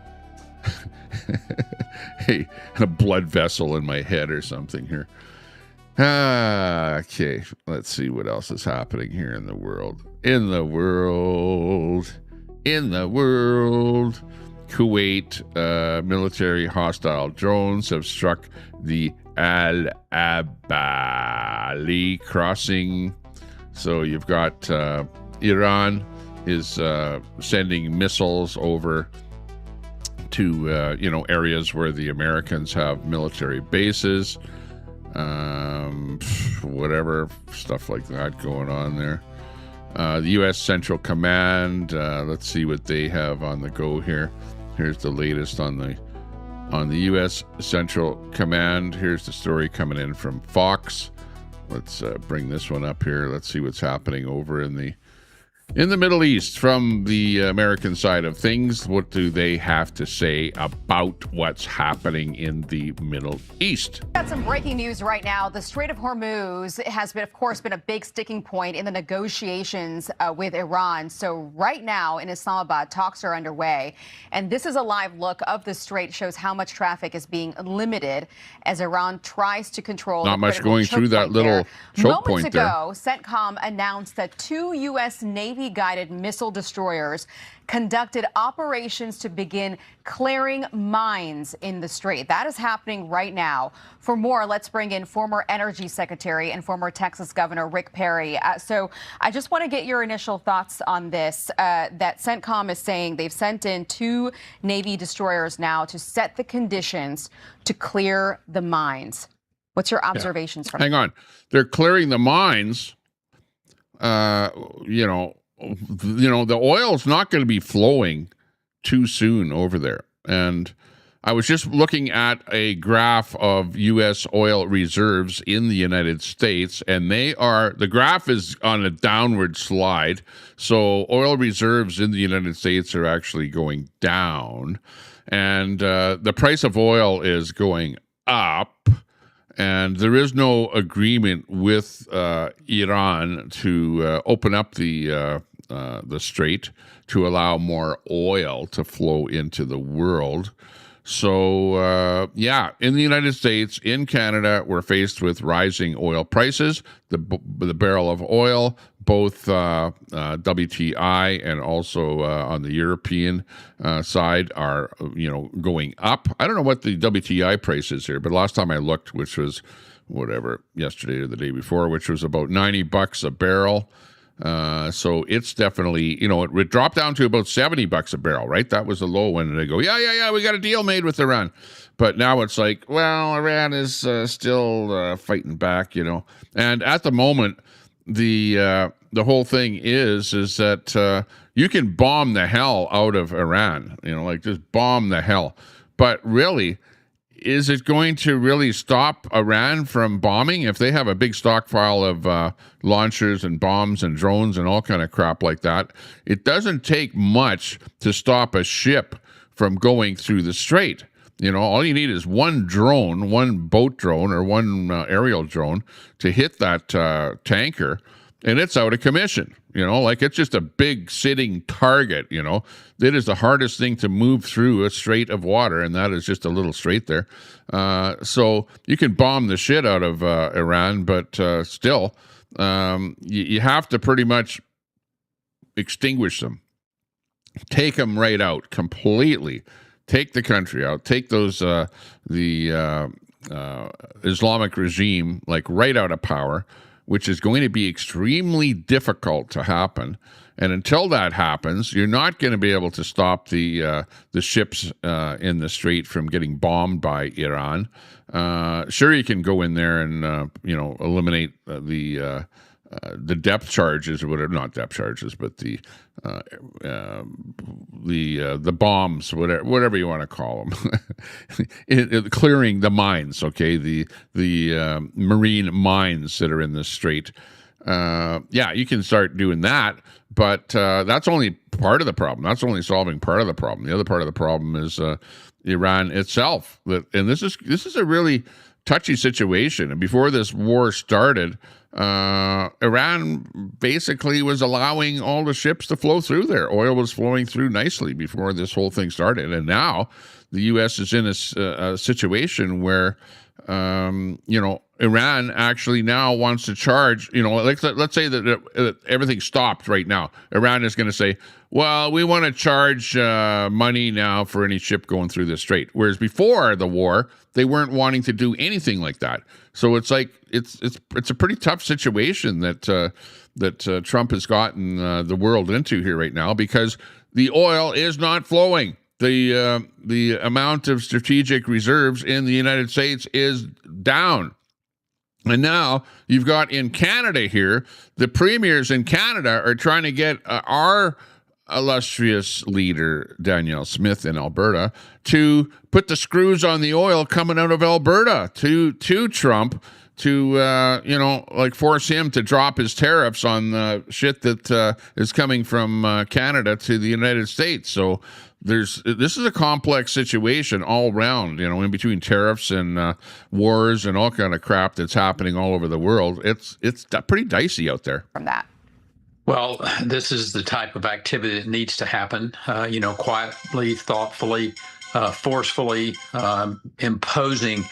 a blood vessel in my head or something here. Okay, let's see what else is happening here in the world. Kuwait, military hostile drones have struck the Al Abali crossing. So you've got Iran is sending missiles over to areas where the Americans have military bases, whatever stuff like that going on there. The U.S. Central Command, let's see what they have on the go here. Here's the latest on the U.S. Central Command. Here's the story coming in from Fox. Let's bring this one up here. Let's see what's happening over in the Middle East from the American side of things. What do they have to say about what's happening in the Middle East? Got some breaking news right now. The Strait of Hormuz has been, of course, been a big sticking point in the negotiations with Iran. So right now in Islamabad, talks are underway. And this is a live look of the strait, shows how much traffic is being limited as Iran tries to control. Not much going through that little choke point there. Moments ago, CENTCOM announced that 2 U.S. Navy-guided missile destroyers conducted operations to begin clearing mines in the strait. That is happening right now. For more, let's bring in former Energy Secretary and former Texas Governor Rick Perry. So I just want to get your initial thoughts on this, that CENTCOM is saying they've sent in 2 Navy destroyers now to set the conditions to clear the mines. What's your observations from Hang on. They're clearing the mines. The oil's not going to be flowing too soon over there. And I was just looking at a graph of U.S. oil reserves in the United States, and the graph is on a downward slide. So oil reserves in the United States are actually going down, and the price of oil is going up. And there is no agreement with Iran to open up the strait to allow more oil to flow into the world. So, yeah, in the United States, in Canada, we're faced with rising oil prices. The barrel of oil, both WTI and also on the European side, are going up. I don't know what the WTI price is here, but last time I looked, which was whatever, yesterday or the day before, which was about $90 a barrel. So it's definitely, it dropped down to about $70 a barrel, right? That was the low one. And they go, yeah, we got a deal made with Iran. But now it's like, well, Iran is still fighting back, And at the moment, the whole thing is that you can bomb the hell out of Iran, just bomb the hell. But really, is it going to really stop Iran from bombing if they have a big stockpile of launchers and bombs and drones and all kind of crap like that? It doesn't take much to stop a ship from going through the strait. All you need is one drone, one boat drone or one aerial drone to hit that tanker, and it's out of commission. It's just a big sitting target. It is the hardest thing to move through a strait of water, and that is just a little strait there. So you can bomb the shit out of Iran, but still, you have to pretty much extinguish them. Take them right out completely. Take the country out. Take those the Islamic regime right out of power, which is going to be extremely difficult to happen. And until that happens, you're not going to be able to stop the ships in the strait from getting bombed by Iran. Sure, you can go in there and eliminate the depth charges or whatever, not depth charges, but the bombs, whatever you want to call them, clearing the mines. Okay, the marine mines that are in the strait. Yeah, you can start doing that, but that's only part of the problem. That's only solving part of the problem. The other part of the problem is Iran itself. And this is a really touchy situation. And before this war started, Iran basically was allowing all the ships to flow through there. Oil was flowing through nicely before this whole thing started. And now the U.S. is in a situation where, Iran actually now wants to charge, let's say that everything stopped right now. Iran is going to say, well, we want to charge money now for any ship going through the strait. Whereas before the war, they weren't wanting to do anything like that. So it's like it's a pretty tough situation that Trump has gotten the world into here right now, because the oil is not flowing. The amount of strategic reserves in the United States is down. And now you've got in Canada here, the premiers in Canada are trying to get our illustrious leader, Danielle Smith in Alberta, to put the screws on the oil coming out of Alberta to Trump, to force him to drop his tariffs on the shit that is coming from Canada to the United States. So this is a complex situation all around, in between tariffs and wars and all kind of crap that's happening all over the world. It's pretty dicey out there. From that. Well, this is the type of activity that needs to happen, quietly, thoughtfully, forcefully, imposing,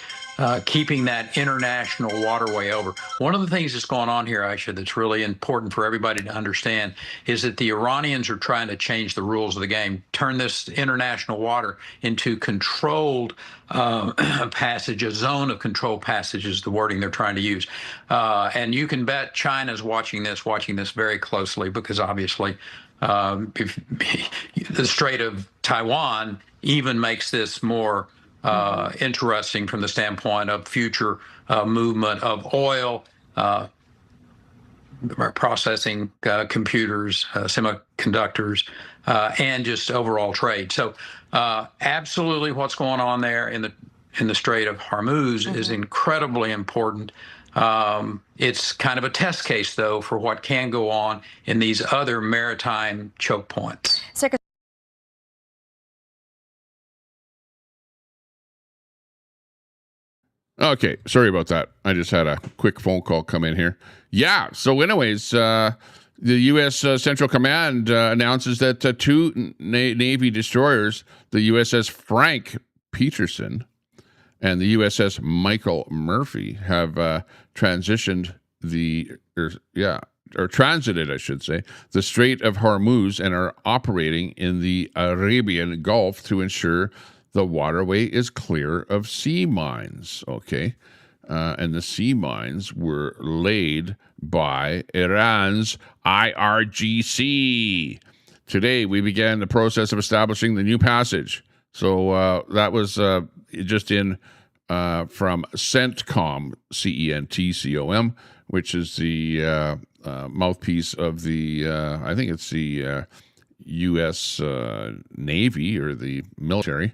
keeping that international waterway over. One of the things that's going on here, Aisha, that's really important for everybody to understand is that the Iranians are trying to change the rules of the game, turn this international water into controlled passage, a zone of controlled passage is the wording they're trying to use. And you can bet China's watching this very closely, because obviously if the Strait of Taiwan even makes this more interesting from the standpoint of future movement of oil, processing computers, semiconductors, and just overall trade. So absolutely what's going on there in the Strait of Hormuz is incredibly important. It's kind of a test case, though, for what can go on in these other maritime choke points. Okay, sorry about that. I just had a quick phone call come in here. Yeah, so anyways, the U.S. Central Command announces that two Navy destroyers, the USS Frank, Peterson and the USS Michael Murphy have transited, I should say, the Strait of Hormuz and are operating in the Arabian Gulf to ensure the waterway is clear of sea mines. Okay. And the sea mines were laid by Iran's IRGC. Today, we began the process of establishing the new passage. So that was just in from CENTCOM, CENTCOM, which is the mouthpiece of the, I think it's the U.S. Navy or the military.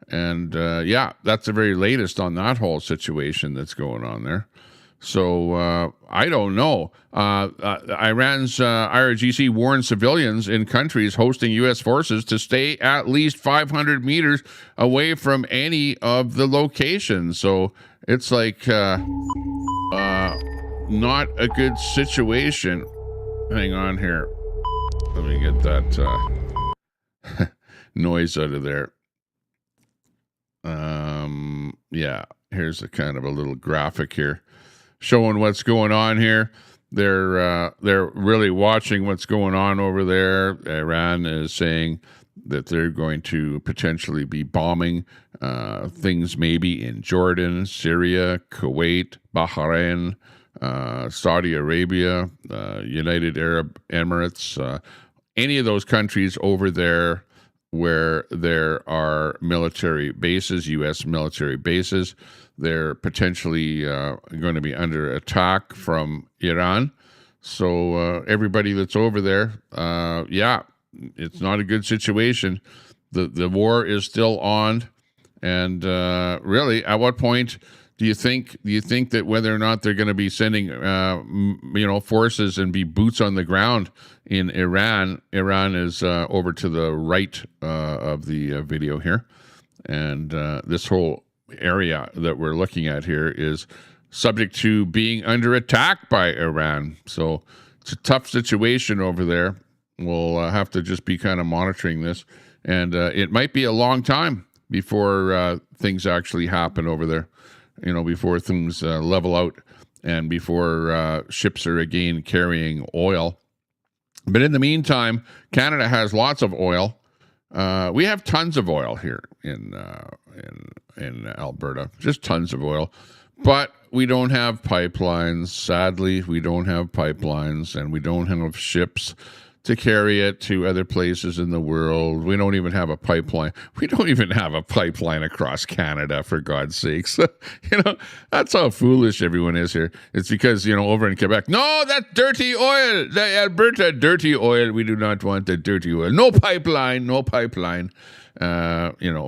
And that's the very latest on that whole situation that's going on there. So I don't know. Iran's IRGC warned civilians in countries hosting U.S. forces to stay at least 500 meters away from any of the locations. So it's like not a good situation. Hang on here. Let me get that noise out of there. Here's a kind of a little graphic here showing what's going on here. They're really watching what's going on over there. Iran is saying that they're going to potentially be bombing things maybe in Jordan, Syria, Kuwait, Bahrain, Saudi Arabia, United Arab Emirates, any of those countries over there where there are military bases, U.S. military bases. They're potentially going to be under attack from Iran. So everybody that's over there, it's not a good situation. The war is still on, and really, at what point do you think that whether or not they're going to be sending forces and be boots on the ground in Iran? Iran is over to the right of the video here, and this whole area that we're looking at here is subject to being under attack by Iran. So it's a tough situation over there. We'll have to just be kind of monitoring this, and it might be a long time before things actually happen over there. Before things level out and before ships are again carrying oil. But in the meantime, Canada has lots of oil. We have tons of oil here in Alberta, just tons of oil. But we don't have pipelines. Sadly, we don't have pipelines, and we don't have ships to carry it to other places in the world. We don't even have a pipeline. We don't even have a pipeline across Canada, for God's sakes. That's how foolish everyone is here. It's because, over in Quebec, no, that's dirty oil. The Alberta dirty oil. We do not want the dirty oil. No pipeline.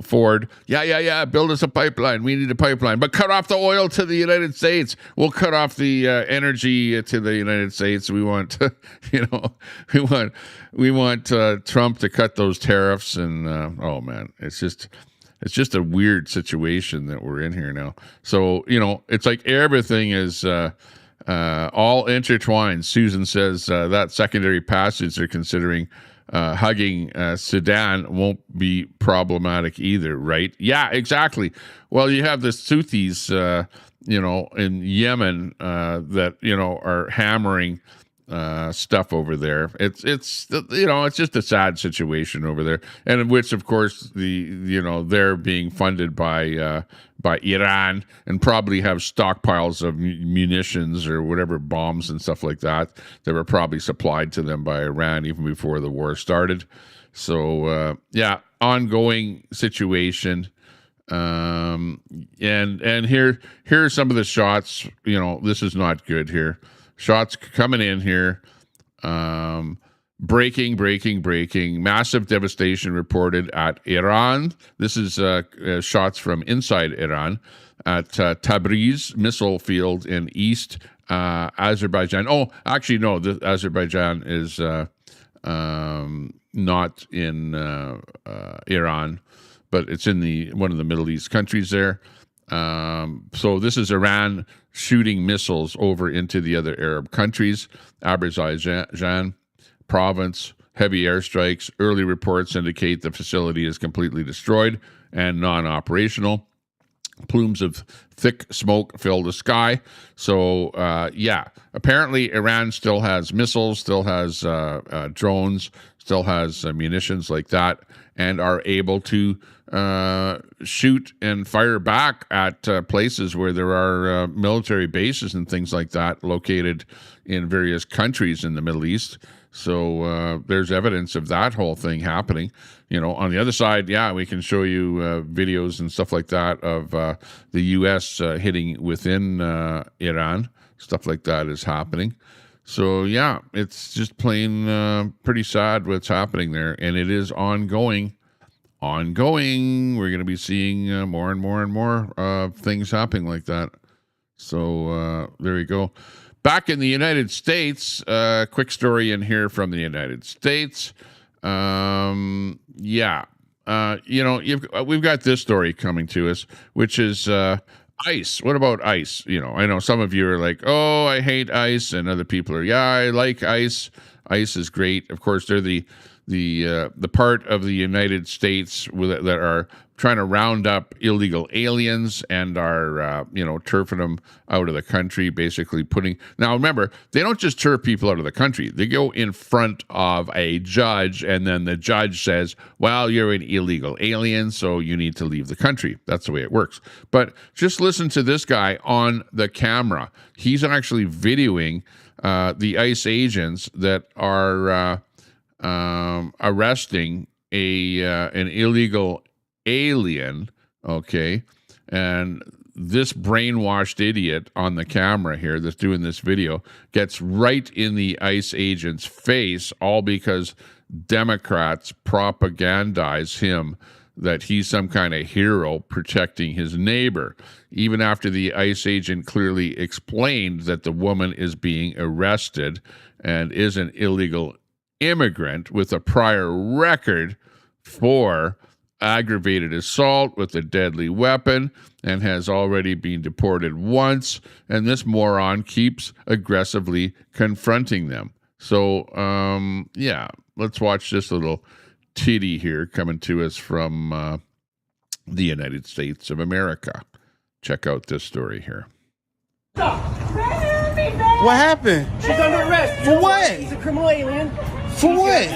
Ford, build us a pipeline. We need a pipeline, but cut off the oil to the United States. We'll cut off the energy to the United States. We want, we want Trump to cut those tariffs. And oh man, it's just a weird situation that we're in here now. So it's like everything is all intertwined. Susan says that secondary passage they're considering hugging Sudan won't be problematic either, right? Yeah, exactly. Well, you have the Houthis, in Yemen that are hammering stuff over there. It's just a sad situation over there, and in which, of course, they're being funded by Iran and probably have stockpiles of munitions or whatever, bombs and stuff like that were probably supplied to them by Iran even before the war started. So ongoing situation. And here are some of the shots. This is not good here. Shots coming in here. Breaking. Massive devastation reported at Iran. This is shots from inside Iran at Tabriz missile field in East Azerbaijan. Oh, actually, no, Azerbaijan is not in Iran, but it's in one of the Middle East countries there. So this is Iran shooting missiles over into the other Arab countries. Azerbaijan province, heavy airstrikes. Early reports indicate the facility is completely destroyed and non-operational. Plumes of thick smoke fill the sky. So, apparently Iran still has missiles, still has drones, still has munitions like that, and are able to shoot and fire back at places where there are military bases and things like that located in various countries in the Middle East. So there's evidence of that whole thing happening. On the other side, we can show you videos and stuff like that of the U.S. hitting within Iran. Stuff like that is happening. So, it's just plain pretty sad what's happening there. And it is ongoing. We're going to be seeing more and more and more things happening like that. So there you go. Back in the United States, quick story in here from the United States. We've got this story coming to us, which is ICE. What about ICE? I know some of you are like, oh, I hate ICE, and other people are, I like ICE. ICE is great. Of course, they're the part of the United States that are trying to round up illegal aliens and are, turfing them out of the country, basically now remember, they don't just turf people out of the country. They go in front of a judge, and then the judge says, well, you're an illegal alien, so you need to leave the country. That's the way it works. But just listen to this guy on the camera. He's actually videoing the ICE agents that are arresting an illegal alien, okay? And this brainwashed idiot on the camera here that's doing this video gets right in the ICE agent's face, all because Democrats propagandize him that he's some kind of hero protecting his neighbor, even after the ICE agent clearly explained that the woman is being arrested and is an illegal immigrant with a prior record for aggravated assault with a deadly weapon and has already been deported once, and this moron keeps aggressively confronting them. So, let's watch this little titty here coming to us from the United States of America. Check out this story here. What happened? She's under arrest. For what? She's a criminal alien. For what?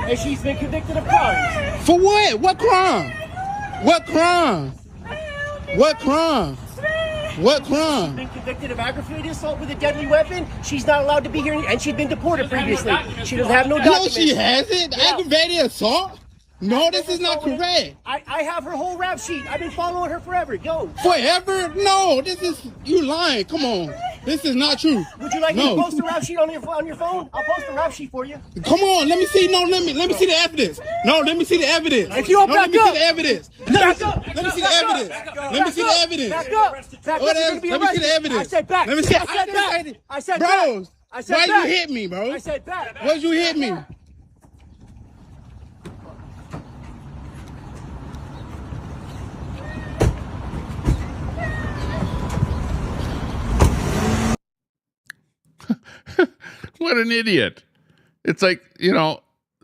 And she's been convicted of crimes. For what? What crime? What crime? What crime? What crime? She's been convicted of aggravated assault with a deadly weapon. She's not allowed to be here, and she's been deported previously. She doesn't have no documents. No, she hasn't. Yeah. Aggravated assault? No, this is not correct. I have her whole rap sheet. I've been following her forever. Go. Forever? No, you lying. Come on. This is not true. Would you like me to post a rap sheet on your phone? I'll post a rap sheet for you. Come on, let me see. No, let me see the evidence. No, let me see the evidence. If you don't back up. Let me see the evidence. Back up. Let me see the evidence. Let me see the evidence. Back up. Back up. Let me see the evidence. I said back. Let me see. I said back. I said back. Bro, I said why back. you hit me, bro? I said back. Why'd you hit me? What an idiot. It's like,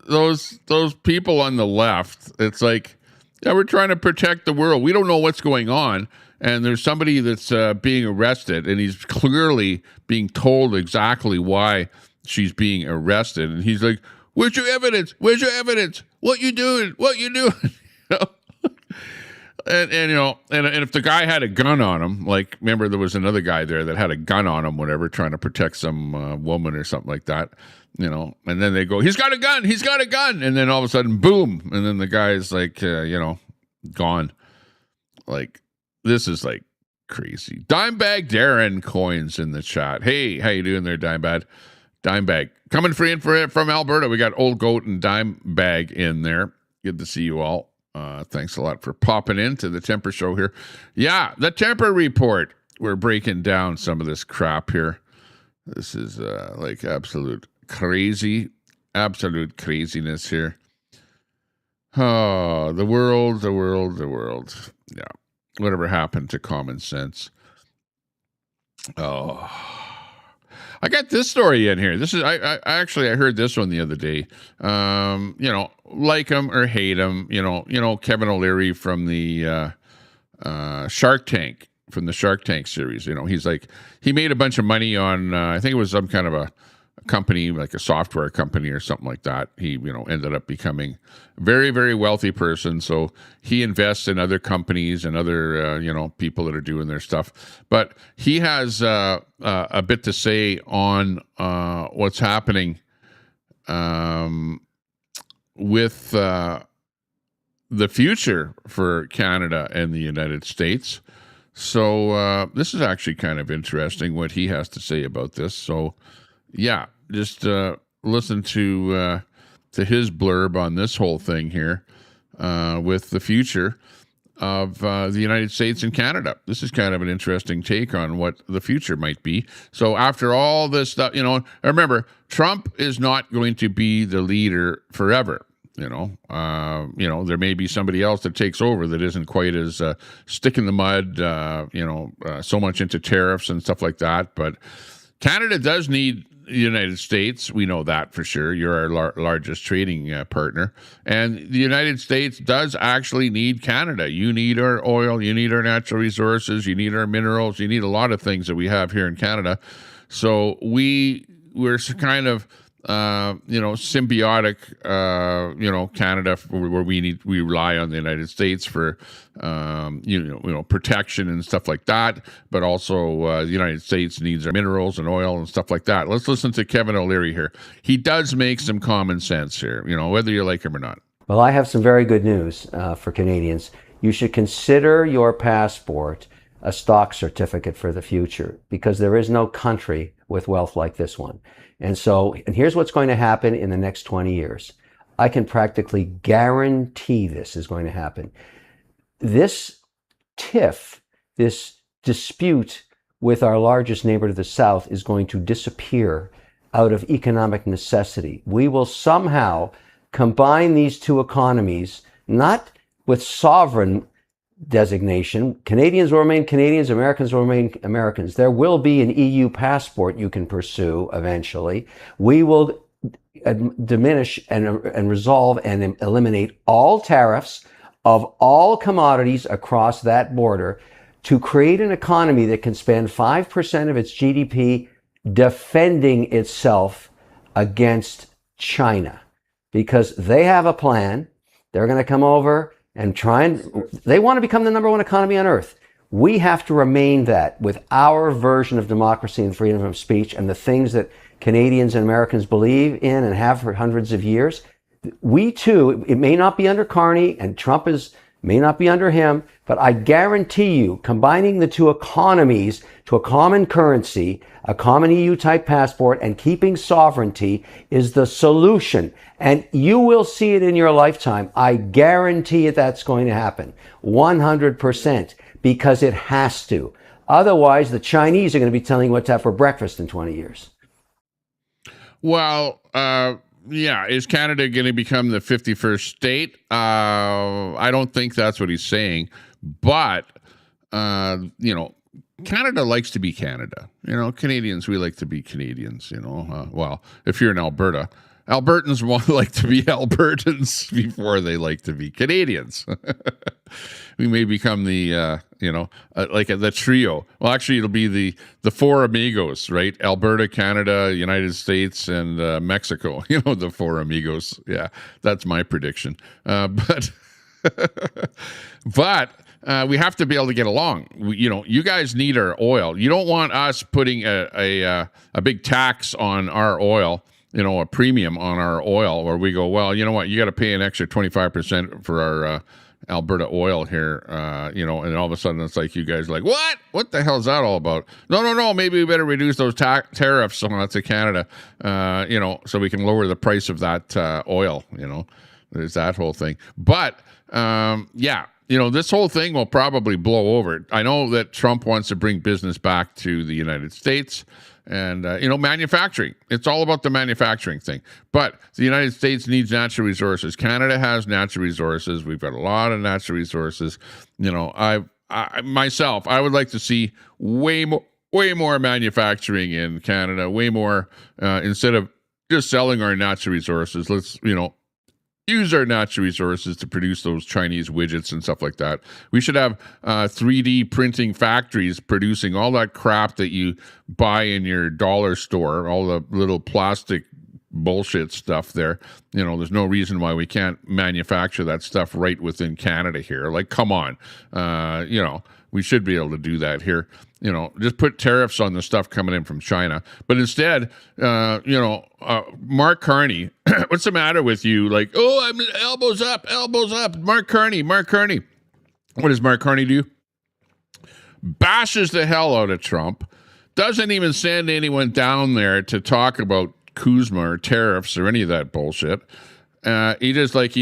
those people on the left, it's like, we're trying to protect the world. We don't know what's going on. And there's somebody that's being arrested, and he's clearly being told exactly why she's being arrested. And he's like, where's your evidence? Where's your evidence? What you doing? What you doing? And if the guy had a gun on him, like, remember there was another guy there that had a gun on him, whatever, trying to protect some woman or something like that, and then they go, he's got a gun, and then all of a sudden, boom, and then the guy is like, gone. Like, this is like crazy. Dimebag Darren coins in the chat. Hey, how you doing there, Dimebag? Dimebag coming free from Alberta. We got Old Goat and Dimebag in there. Good to see you all. Thanks a lot for popping into the Temper Show here. Yeah, the Temper Report. We're breaking down some of this crap here. This is like absolute craziness here. Oh, the world. Yeah. Whatever happened to common sense? Oh, I got this story in here. This is I actually I heard this one the other day. You know, like him or hate him. You know Kevin O'Leary from the Shark Tank, from the Shark Tank series. You know, he's like, he made a bunch of money on I think it was some kind of a company, like a software company or something like that. He, you know, ended up becoming a very, very wealthy person. So he invests in other companies and other, you know, people that are doing their stuff. But he has a bit to say on what's happening with the future for Canada and the United States. So this is actually kind of interesting what he has to say about this. So yeah, just listen to his blurb on this whole thing here with the future of the United States and Canada. This is kind of an interesting take on what the future might be. So after all this stuff, you know, remember, Trump is not going to be the leader forever. You know, there may be somebody else that takes over that isn't quite as stick in the mud, so much into tariffs and stuff like that. But Canada does need the United States. We know that for sure. You're our largest trading partner. And the United States does actually need Canada. You need our oil. You need our natural resources. You need our minerals. You need a lot of things that we have here in Canada. So we're kind of symbiotic, Canada, where we rely on the United States for, protection and stuff like that. But also the United States needs our minerals and oil and stuff like that. Let's listen to Kevin O'Leary here. He does make some common sense here, you know, whether you like him or not. Well, I have some very good news for Canadians. You should consider your passport a stock certificate for the future, because there is no country with wealth like this one. And here's what's going to happen in the next 20 years. I can practically guarantee this is going to happen. This tiff, this dispute with our largest neighbor to the south, is going to disappear out of economic necessity. We will somehow combine these two economies, not with sovereign designation. Canadians will remain Canadians, Americans will remain Americans. There will be an EU passport you can pursue eventually. We will diminish and resolve and eliminate all tariffs of all commodities across that border to create an economy that can spend 5% of its GDP defending itself against China, because they have a plan. They're going to come over and they want to become the number one economy on earth. We have to remain that with our version of democracy and freedom of speech and the things that Canadians and Americans believe in and have for hundreds of years. We too, it may not be under Carney, and Trump may not be under him, but I guarantee you, combining the two economies to a common currency, a common EU type passport, and keeping sovereignty is the solution. And you will see it in your lifetime. I guarantee it, that's going to happen 100%, because it has to. Otherwise, the Chinese are going to be telling you what to have for breakfast in 20 years. Well, yeah, is Canada going to become the 51st state? I don't think that's what he's saying. But, Canada likes to be Canada. You know, Canadians, we like to be Canadians, well, if you're in Alberta. Albertans want like to be Albertans before they like to be Canadians. We may become the, like the trio. Well, actually, it'll be the four amigos, right? Alberta, Canada, United States, and Mexico. The four amigos. Yeah, that's my prediction. But we have to be able to get along. You guys need our oil. You don't want us putting a big tax on our oil, a premium on our oil, where we go, well, you know what, you got to pay an extra 25% for our Alberta oil here, and all of a sudden it's like you guys are like, what the hell is that all about? No, maybe we better reduce those tariffs to Canada, so we can lower the price of that oil. There's that whole thing. But this whole thing will probably blow over. I know that Trump wants to bring business back to the United States. And, manufacturing. It's all about the manufacturing thing. But the United States needs natural resources. Canada has natural resources. We've got a lot of natural resources. I would like to see way way more manufacturing in Canada, way more, instead of just selling our natural resources. Let's, use our natural resources to produce those Chinese widgets and stuff like that. We should have 3D printing factories producing all that crap that you buy in your dollar store, all the little plastic bullshit stuff there. There's no reason why we can't manufacture that stuff right within Canada here. Like, come on. We should be able to do that here. Just put tariffs on the stuff coming in from China. But instead, Mark Carney, what's the matter with you? Like, oh, I'm elbows up. Mark Carney. What does Mark Carney do? Bashes the hell out of Trump. Doesn't even send anyone down there to talk about Kuzma or tariffs or any of that bullshit. He's like,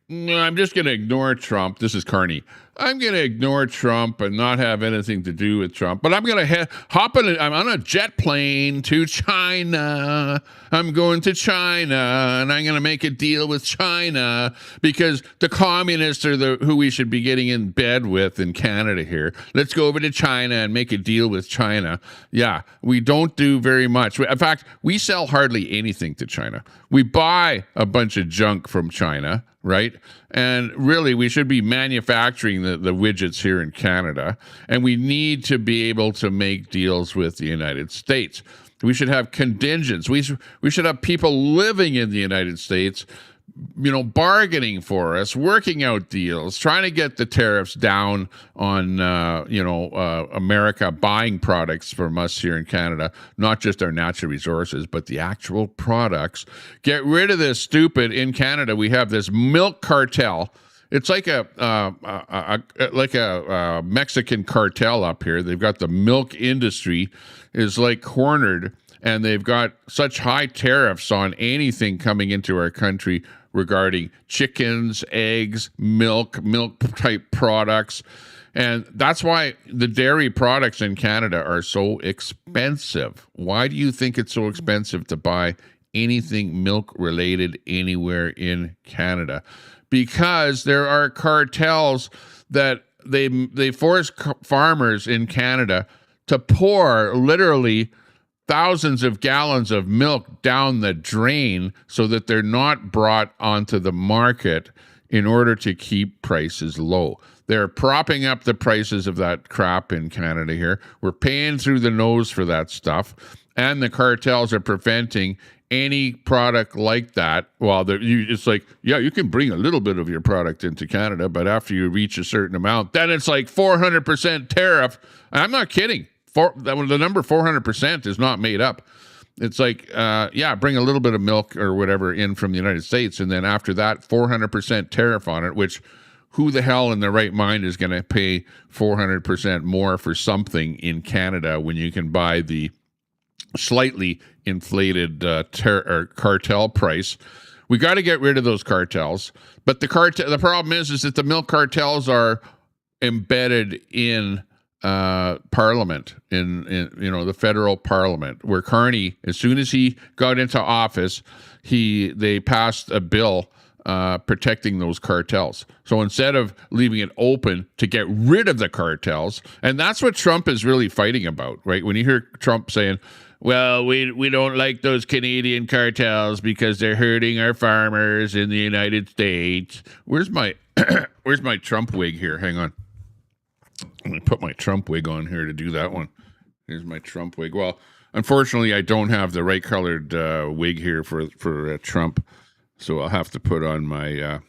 no, I'm just going to ignore Trump. This is Carney. I'm going to ignore Trump and not have anything to do with Trump. But I'm going to hop in. I'm on a jet plane to China. I'm going to China, and I'm going to make a deal with China because the communists are who we should be getting in bed with in Canada here. Let's go over to China and make a deal with China. Yeah, we don't do very much. In fact, we sell hardly anything to China. We buy a bunch of junk from China, right? And really, we should be manufacturing the widgets here in Canada, and we need to be able to make deals with the United States. We should have contingents. We should have people living in the United States, bargaining for us, working out deals, trying to get the tariffs down on, America buying products from us here in Canada, not just our natural resources, but the actual products. Get rid of this stupid, in Canada, we have this milk cartel. It's like a Mexican cartel up here. They've got the milk industry is like cornered, and they've got such high tariffs on anything coming into our country regarding chickens, eggs, milk type products. And that's why the dairy products in Canada are so expensive. Why do you think it's so expensive to buy anything milk related anywhere in Canada? Because there are cartels that they force farmers in Canada to pour literally thousands of gallons of milk down the drain so that they're not brought onto the market in order to keep prices low. They're propping up the prices of that crap in Canada here. We're paying through the nose for that stuff, and the cartels are preventing any product like that. Well, it's like, yeah, you can bring a little bit of your product into Canada, but after you reach a certain amount, then it's like 400% tariff. I'm not kidding. The number 400% is not made up. It's like, bring a little bit of milk or whatever in from the United States, and then after that, 400% tariff on it, which who the hell in their right mind is going to pay 400% more for something in Canada when you can buy the slightly inflated cartel price? We got to get rid of those cartels. But the problem is that the milk cartels are embedded in Parliament, in the federal Parliament, where Carney, as soon as he got into office, they passed a bill protecting those cartels. So instead of leaving it open to get rid of the cartels, and that's what Trump is really fighting about, right? When you hear Trump saying, well, we don't like those Canadian cartels because they're hurting our farmers in the United States. Where's my Trump wig here? Hang on. I'm going to put my Trump wig on here to do that one. Here's my Trump wig. Well, unfortunately, I don't have the right colored wig here for Trump, so I'll have to put on my...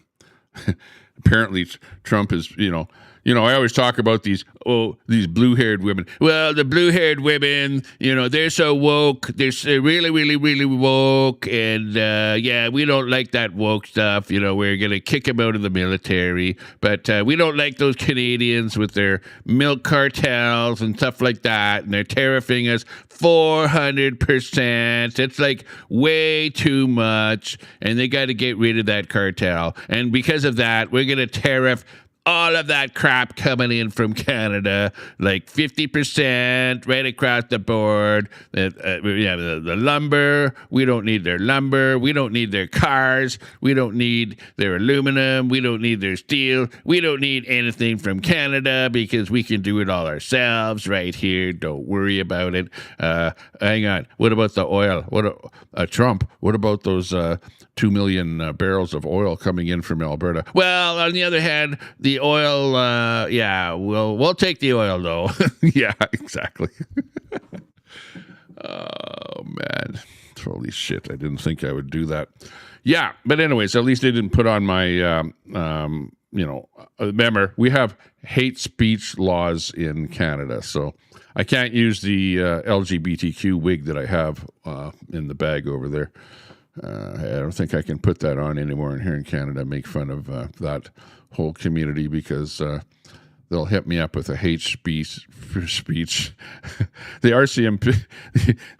Apparently, Trump is, I always talk about these blue-haired women. Well, the blue-haired women, they're so woke. They're really, really, really woke. And, we don't like that woke stuff. We're going to kick them out of the military. But we don't like those Canadians with their milk cartels and stuff like that. And they're tariffing us 400%. It's like way too much. And they got to get rid of that cartel. And because of that, we're going to tariff all of that crap coming in from Canada, like 50% right across the board. The lumber, we don't need their lumber. We don't need their cars. We don't need their aluminum. We don't need their steel. We don't need anything from Canada because we can do it all ourselves right here. Don't worry about it. Hang on. What about the oil? Trump, what about those 2 million barrels of oil coming in from Alberta? Well, on the other hand, the oil, we'll take the oil though. Yeah, exactly. Oh man, holy shit! I didn't think I would do that. Yeah, but anyways, at least they didn't put on my, remember, we have hate speech laws in Canada, so I can't use the LGBTQ wig that I have in the bag over there. I don't think I can put that on anymore in here in Canada, make fun of that whole community, because they'll hit me up with a hate speech. The RCMP,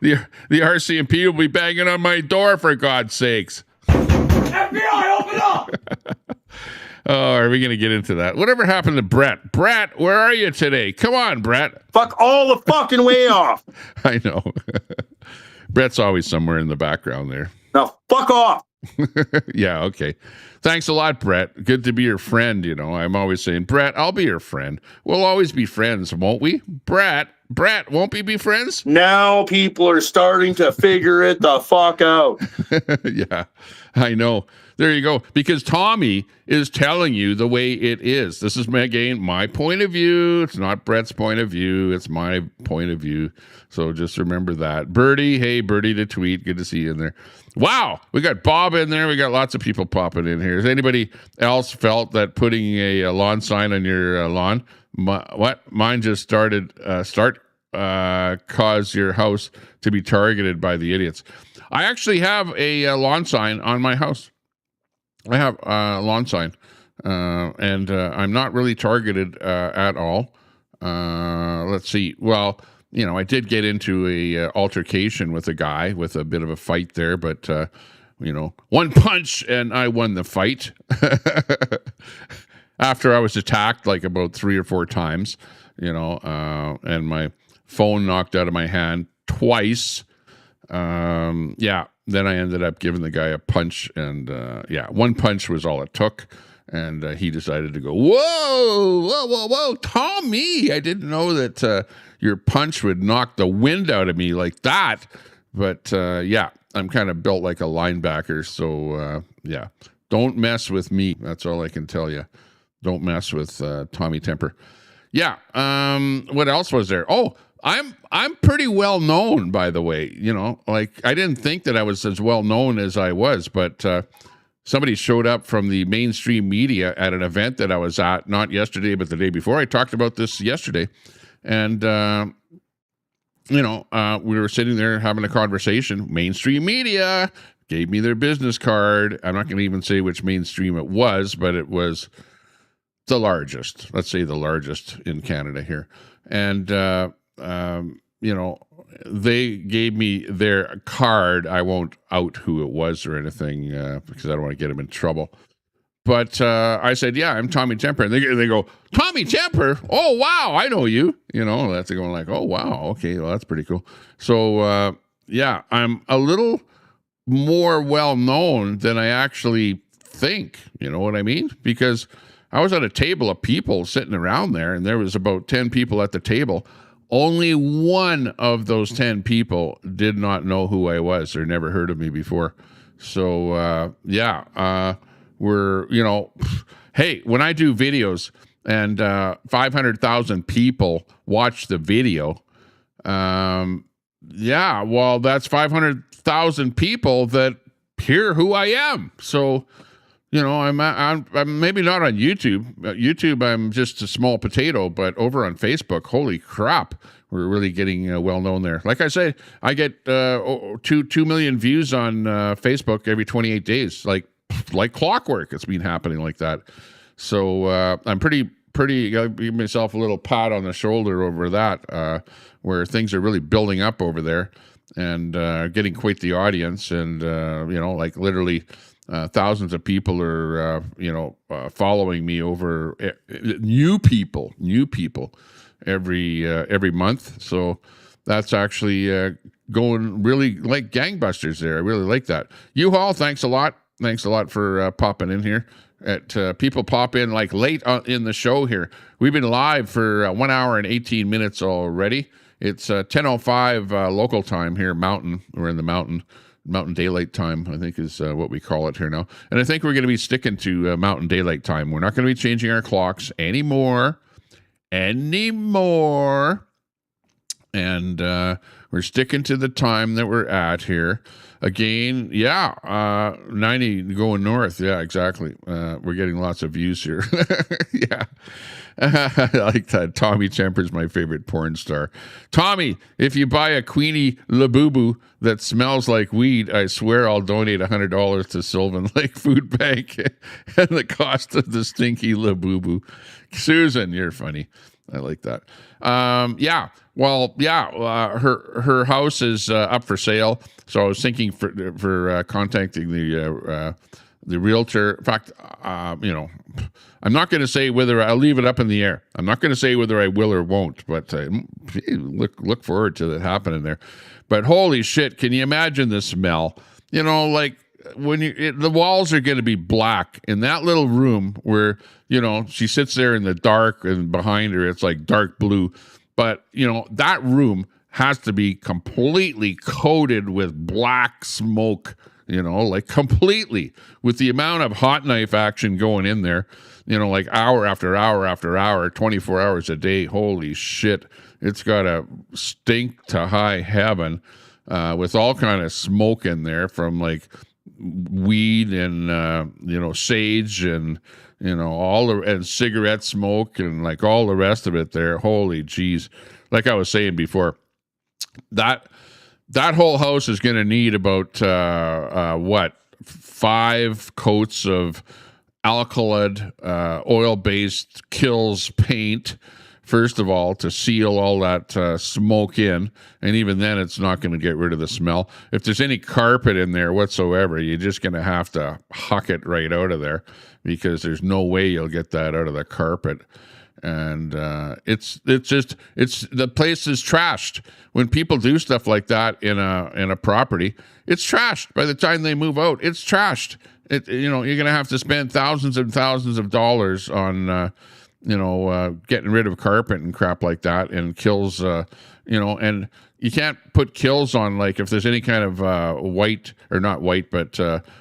the RCMP will be banging on my door, for God's sakes. FBI, open up! Oh, are we going to get into that? Whatever happened to Brett? Brett, where are you today? Come on, Brett. Fuck all the fucking way off. I know. Brett's always somewhere in the background there. Now, fuck off. Yeah, okay. Thanks a lot, Brett. Good to be your friend, you know. I'm always saying, Brett, I'll be your friend. We'll always be friends, won't we? Brett, won't we be friends? Now people are starting to figure it the fuck out. Yeah, I know. There you go. Because Tommy is telling you the way it is. This is, again, my point of view. It's not Brett's point of view. It's my point of view. So just remember that. Birdie, hey, Birdie the tweet. Good to see you in there. Wow, we got Bob in there. We got lots of people popping in here. Has anybody else felt that putting a lawn sign on your lawn, mine just cause your house to be targeted by the idiots? I actually have a lawn sign on my house. I have a lawn sign, and I'm not really targeted at all. Let's see. Well, you know, I did get into a altercation with a guy, with a bit of a fight there, but, one punch and I won the fight. After I was attacked like about 3 or 4 times, and my phone knocked out of my hand twice. Then I ended up giving the guy a punch, and one punch was all it took, and he decided to go, whoa, Tommy, I didn't know that your punch would knock the wind out of me like that, but I'm kind of built like a linebacker, so don't mess with me, that's all I can tell you. Don't mess with Tommy Temper. What else was there? Oh, I'm pretty well known, by the way. I didn't think that I was as well known as I was, but somebody showed up from the mainstream media at an event that I was at, not yesterday, but the day before. I talked about this yesterday, and we were sitting there having a conversation. Mainstream media gave me their business card. I'm not going to even say which mainstream it was, but it was the largest. Let's say the largest in Canada here, and they gave me their card. I won't out who it was or anything because I don't want to get them in trouble. But I said, yeah, I'm Tommy Temper. And they go, Tommy Temper? Oh, wow, I know you. That's going like, oh, wow, okay, well, that's pretty cool. So, I'm a little more well-known than I actually think. You know what I mean? Because I was at a table of people sitting around there, and there was about 10 people at the table. Only one of those 10 people did not know who I was or never heard of me before. So, hey, when I do videos and 500,000 people watch the video, that's 500,000 people that hear who I am. So, I'm maybe not on YouTube. YouTube, I'm just a small potato, but over on Facebook, holy crap, we're really getting well known there. Like I say, I get 2 million views on Facebook every 28 days, like clockwork. It's been happening like that. So I'm pretty. I'll give myself a little pat on the shoulder over that, where things are really building up over there and getting quite the audience, and literally. Thousands of people are, following me over new people every month. So that's actually going really like gangbusters there. I really like that. U-Haul, thanks a lot. Thanks a lot for popping in here. People pop in like late in the show here. We've been live for 1 hour and 18 minutes already. It's 10:05 local time here, Mountain. We're in the Mountain Daylight Time, I think is what we call it here now. And I think we're going to be sticking to Mountain Daylight Time. We're not going to be changing our clocks anymore. And we're sticking to the time that we're at here. Again, 90 going north. Yeah, exactly. We're getting lots of views here. Yeah. I like that. Tommy Temper's my favorite porn star. Tommy, if you buy a Queenie Labubu that smells like weed, I swear I'll donate $100 to Sylvan Lake Food Bank and the cost of the stinky Labubu. Susan, you're funny. I like that. Her house is up for sale. So I was thinking for contacting the realtor. In fact, I'm not going to say whether I'll leave it up in the air. I'm not going to say whether I will or won't, but look forward to it happening there. But holy shit, can you imagine the smell? Like when the walls are going to be black in that little room where, she sits there in the dark and behind her, it's like dark blue. But, that room has to be completely coated with black smoke, like completely, with the amount of hot knife action going in there, like hour after hour after hour, 24 hours a day. Holy shit. It's got to stink to high heaven with all kind of smoke in there from like weed and, sage and, and cigarette smoke and like all the rest of it there. Holy jeez. Like I was saying before, that whole house is going to need about 5 coats of alkylate oil-based Kills paint, first of all, to seal all that smoke in. And even then, it's not going to get rid of the smell. If there's any carpet in there whatsoever, you're just going to have to huck it right out of there, because there's no way you'll get that out of the carpet. And it's the place is trashed. When people do stuff like that in a property, it's trashed. By the time they move out, it's trashed. You're going to have to spend thousands and thousands of dollars on getting rid of carpet and crap like that, and Kills, and you can't put Kills on, like, if there's any kind of white, or not white, but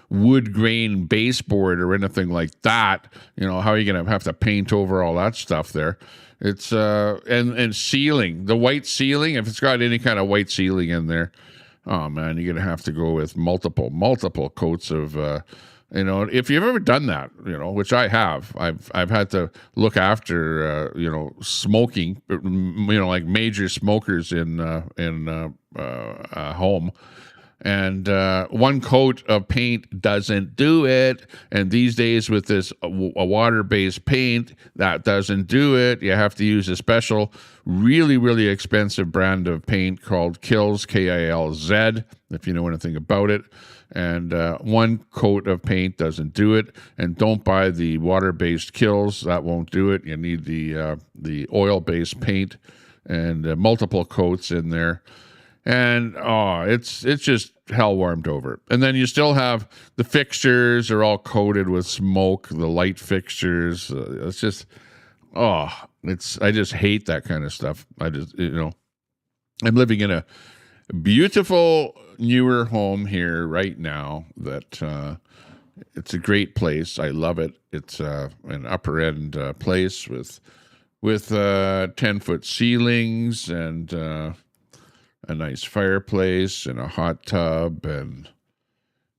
wood grain baseboard or anything like that. How are you going to have to paint over all that stuff there? It's and ceiling, the white ceiling, if it's got any kind of white ceiling in there, oh man, you're going to have to go with multiple coats of if you've ever done that, which I have, I've had to look after, smoking, like major smokers in home. And one coat of paint doesn't do it. And these days with this a water-based paint, that doesn't do it. You have to use a special, really, really expensive brand of paint called Kills, Kilz, if you know anything about it. And one coat of paint doesn't do it. And don't buy the water-based Kills. That won't do it. You need the oil-based paint and multiple coats in there. And it's just hell warmed over. And then you still have the fixtures are all coated with smoke, the light fixtures. It's just I just hate that kind of stuff. I'm living in a beautiful newer home here right now that it's a great place. I love it. It's an upper end place with 10-foot ceilings and a nice fireplace and a hot tub, and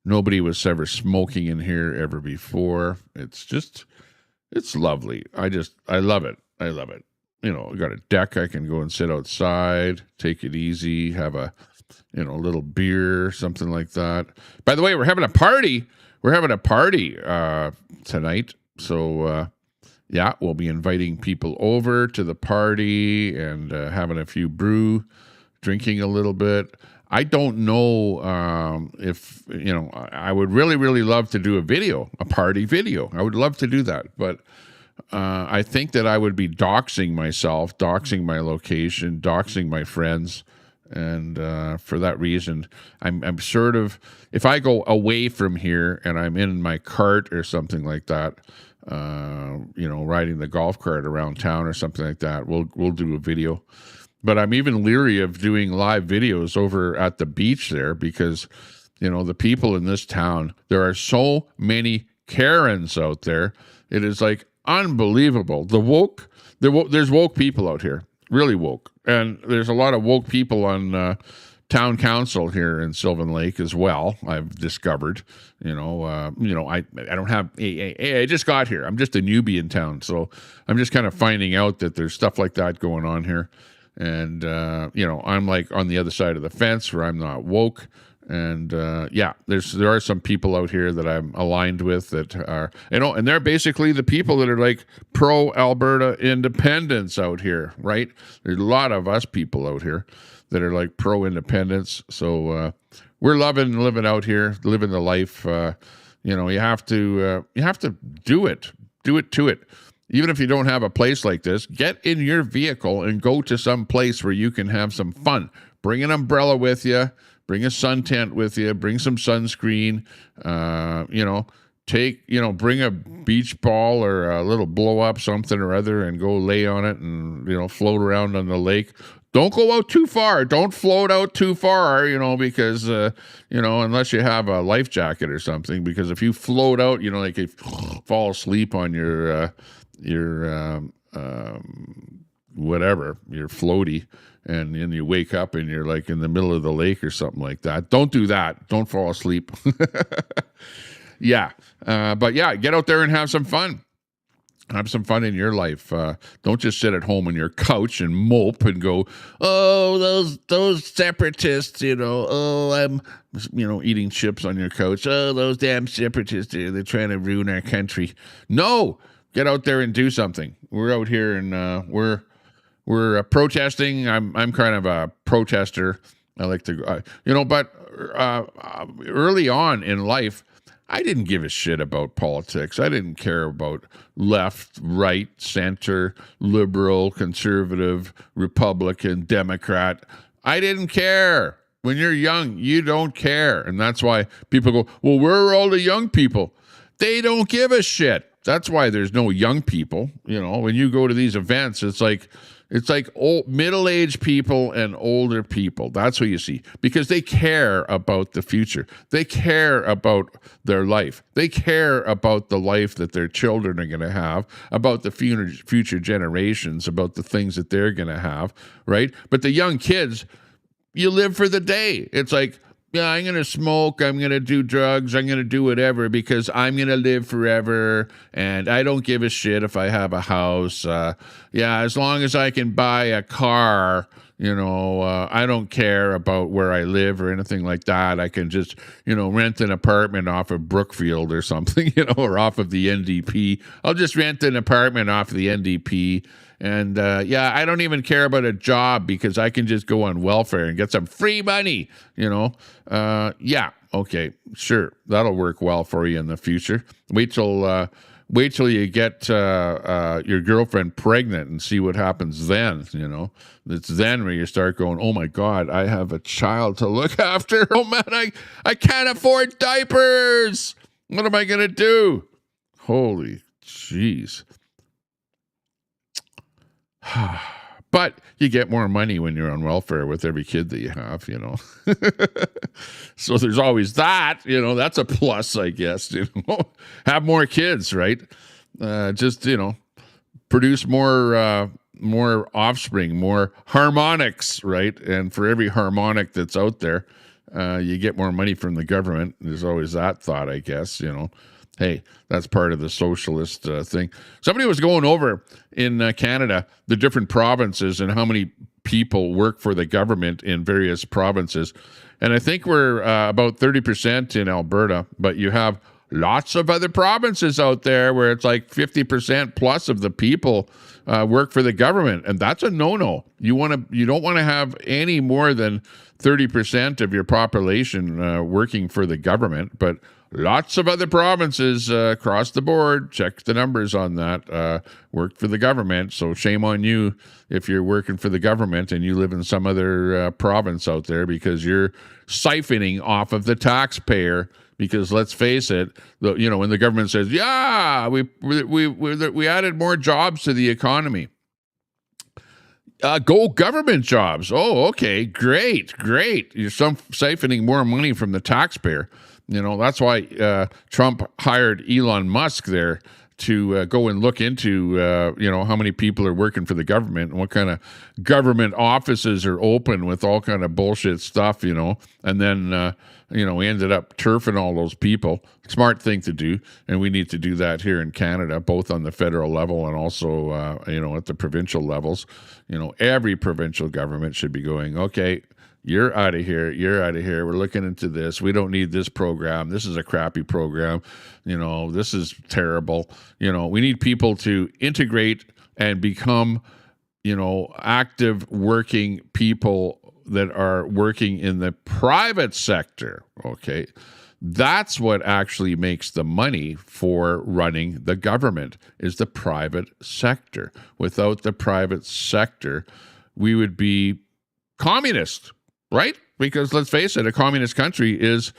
nobody was ever smoking in here ever before. It's lovely. I love it. I love it. I got a deck. I can go and sit outside, take it easy, have a little beer, something like that. By the way, we're having a party. We're having a party tonight. So we'll be inviting people over to the party and having a few brew, drinking a little bit. I don't know if, I would really, really love to do a party video. I would love to do that. But I think that I would be doxing myself, doxing my location, doxing my friends. And for that reason, I'm sort of, if I go away from here and I'm in my cart or something like that, riding the golf cart around town or something like that, we'll do a video. But I'm even leery of doing live videos over at the beach there because, the people in this town, there are so many Karens out there. It is like unbelievable. There's woke people out here, really woke. And there's a lot of woke people on town council here in Sylvan Lake as well, I've discovered. I don't have I just got here. I'm just a newbie in town. So I'm just kind of finding out that there's stuff like that going on here. And, I'm like on the other side of the fence where I'm not woke. And, there are some people out here that I'm aligned with that are, and they're basically the people that are like pro-Alberta independence out here, right? There's a lot of us people out here that are like pro-independence. So we're living out here, living the life. You have to do it to it. Even if you don't have a place like this, get in your vehicle and go to some place where you can have some fun. Bring an umbrella with you. Bring a sun tent with you. Bring some sunscreen. Bring a beach ball or a little blow up something or other and go lay on it and, float around on the lake. Don't go out too far. Don't float out too far, because, unless you have a life jacket or something, because if you float out, like if you fall asleep on your whatever, your floaty, and then you wake up and you're like in the middle of the lake or something like that. Don't do that. Don't fall asleep. But get out there and have some fun. Have some fun in your life. Don't just sit at home on your couch and mope and go, oh, those separatists, I'm, eating chips on your couch. Oh, those damn separatists, they're trying to ruin our country. No, get out there and do something. We're out here and we're protesting. I'm kind of a protester. I like to, but early on in life, I didn't give a shit about politics. I didn't care about left, right, center, liberal, conservative, Republican, Democrat. I didn't care. When you're young, you don't care. And that's why people go, well, where are all the young people? They don't give a shit. That's why there's no young people. When you go to these events, it's like old middle-aged people and older people. That's what you see, because they care about the future. They care about their life. They care about the life that their children are going to have, about the future generations, about the things that they're going to have, right? But the young kids, you live for the day. It's like, yeah, I'm going to smoke, I'm going to do drugs, I'm going to do whatever because I'm going to live forever, and I don't give a shit if I have a house. As long as I can buy a car, I don't care about where I live or anything like that. I can just, rent an apartment off of Brookfield or something, or off of the NDP. I'll just rent an apartment off of the NDP. And, I don't even care about a job because I can just go on welfare and get some free money, okay, sure. That'll work well for you in the future. Wait till you get your girlfriend pregnant and see what happens then, It's then where you start going, oh, my God, I have a child to look after. Oh, man, I can't afford diapers. What am I going to do? Holy jeez. But you get more money when you're on welfare with every kid that you have, So there's always that, that's a plus, I guess, Have more kids, right? Produce more offspring, more harmonics, right? And for every harmonic that's out there, you get more money from the government. There's always that thought, I guess, Hey, that's part of the socialist thing. Somebody was going over in Canada, the different provinces and how many people work for the government in various provinces. And I think we're about 30% in Alberta, but you have lots of other provinces out there where it's like 50% plus of the people work for the government, and that's a no-no. You don't want to have any more than 30% of your population working for the government, but lots of other provinces across the board, check the numbers on that, work for the government. So shame on you if you're working for the government and you live in some other province out there, because you're siphoning off of the taxpayer. Because let's face it, when the government says, yeah, we added more jobs to the economy. Go government jobs. Oh, okay, great. You're siphoning more money from the taxpayer. That's why Trump hired Elon Musk there to go and look into, how many people are working for the government and what kind of government offices are open with all kind of bullshit stuff, and then, we ended up turfing all those people. Smart thing to do, and we need to do that here in Canada, both on the federal level and also, at the provincial levels. Every provincial government should be going, okay, you're out of here. We're looking into this. We don't need this program. This is a crappy program. This is terrible. We need people to integrate and become, active working people that are working in the private sector. Okay. That's what actually makes the money for running the government, is the private sector. Without the private sector, we would be communist. Right? Because let's face it, a communist country is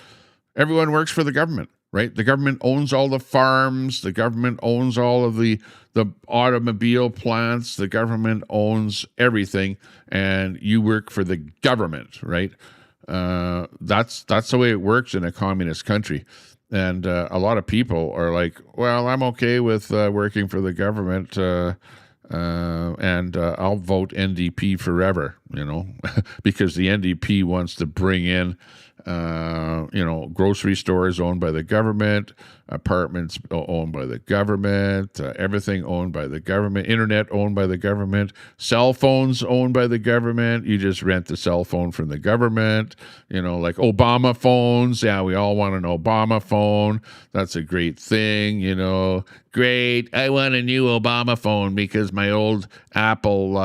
everyone works for the government, right? The government owns all the farms. The government owns all of the automobile plants. The government owns everything, and you work for the government, right? That's the way it works in a communist country. And a lot of people are like, well, I'm okay with working for the government, and I'll vote NDP forever, because the NDP wants to bring in, grocery stores owned by the government, apartments owned by the government, everything owned by the government, internet owned by the government, cell phones owned by the government. You just rent the cell phone from the government, like Obama phones. Yeah, we all want an Obama phone. That's a great thing, Great. I want a new Obama phone because my old Apple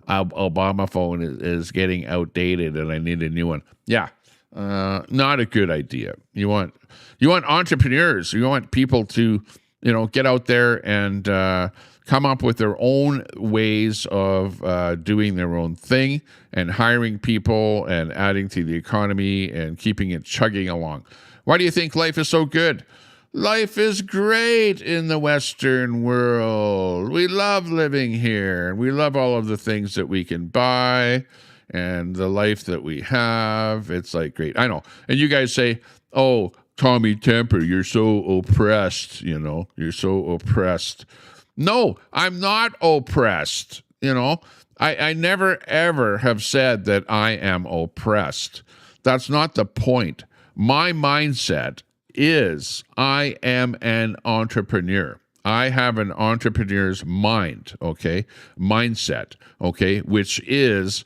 Obama phone is getting outdated and I need a new one. Yeah. Not a good idea. You want entrepreneurs. You want people to, get out there and come up with their own ways of doing their own thing and hiring people and adding to the economy and keeping it chugging along. Why do you think life is so good? Life is great in the Western world. We love living here. We love all of the things that we can buy and the life that we have. It's like great. I know. And you guys say, oh, Tommy Temper, you're so oppressed. You're so oppressed. No, I'm not oppressed. I never, ever have said that I am oppressed. That's not the point. My mindset is I am an entrepreneur. I have an entrepreneur's mind, okay? Mindset, okay? Which is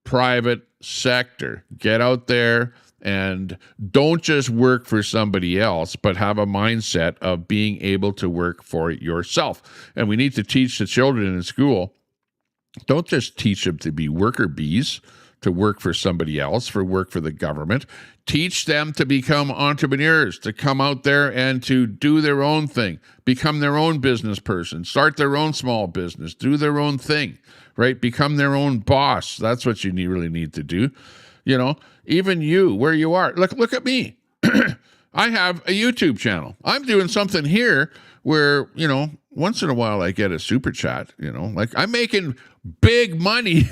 private sector. Get out there and don't just work for somebody else, but have a mindset of being able to work for yourself. And we need to teach the children in school, don't just teach them to be worker bees, to work for somebody else, work for the government. Teach them to become entrepreneurs, to come out there and to do their own thing, become their own business person, start their own small business, do their own thing, right? Become their own boss. That's what you really need to do. Even you, where you are. Look at me. I have a YouTube channel. I'm doing something here where, once in a while I get a super chat, like I'm making big money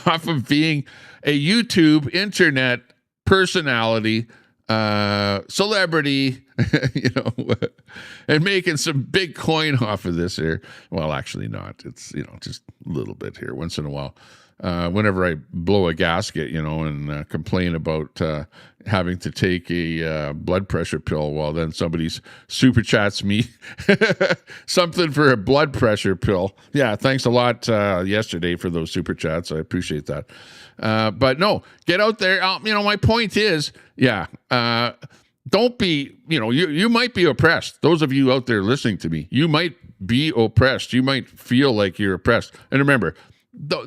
off of being a YouTube internet personality, celebrity, and making some big coin off of this here. Well, actually not. It's, just a little bit here once in a while. Whenever I blow a gasket, and complain about having to take a blood pressure pill, well, then somebody's super chats me something for a blood pressure pill. Yeah, thanks a lot yesterday for those super chats. I appreciate that. But no, get out there. My point is, don't be, you might be oppressed. Those of you out there listening to me, you might be oppressed. You might feel like you're oppressed. And remember,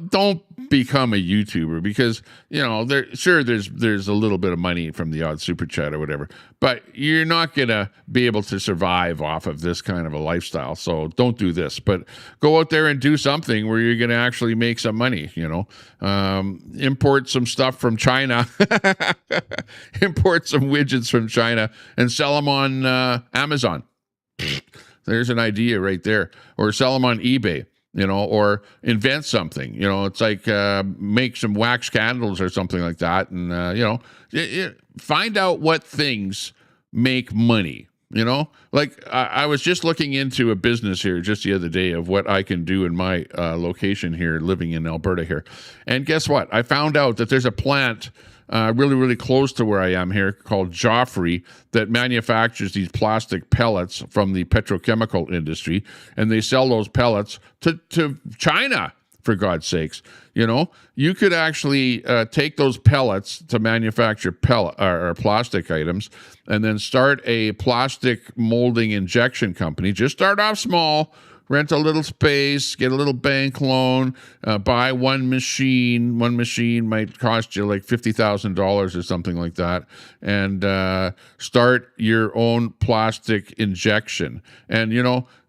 don't become a YouTuber because, there's a little bit of money from the odd super chat or whatever, but you're not going to be able to survive off of this kind of a lifestyle. So don't do this, but go out there and do something where you're going to actually make some money, import some stuff from China, import some widgets from China and sell them on Amazon. There's an idea right there. Or sell them on eBay. Or invent something, it's like make some wax candles or something like that. And, find out what things make money, like I was just looking into a business here just the other day of what I can do in my location here, living in Alberta here. And guess what? I found out that there's a plant really, really close to where I am here called Joffrey that manufactures these plastic pellets from the petrochemical industry. And they sell those pellets to China, for God's sakes. You could actually take those pellets to manufacture plastic items and then start a plastic molding injection company. Just start off small. Rent a little space, get a little bank loan, buy one machine. One machine might cost you like $50,000 or something like that, and start your own plastic injection. And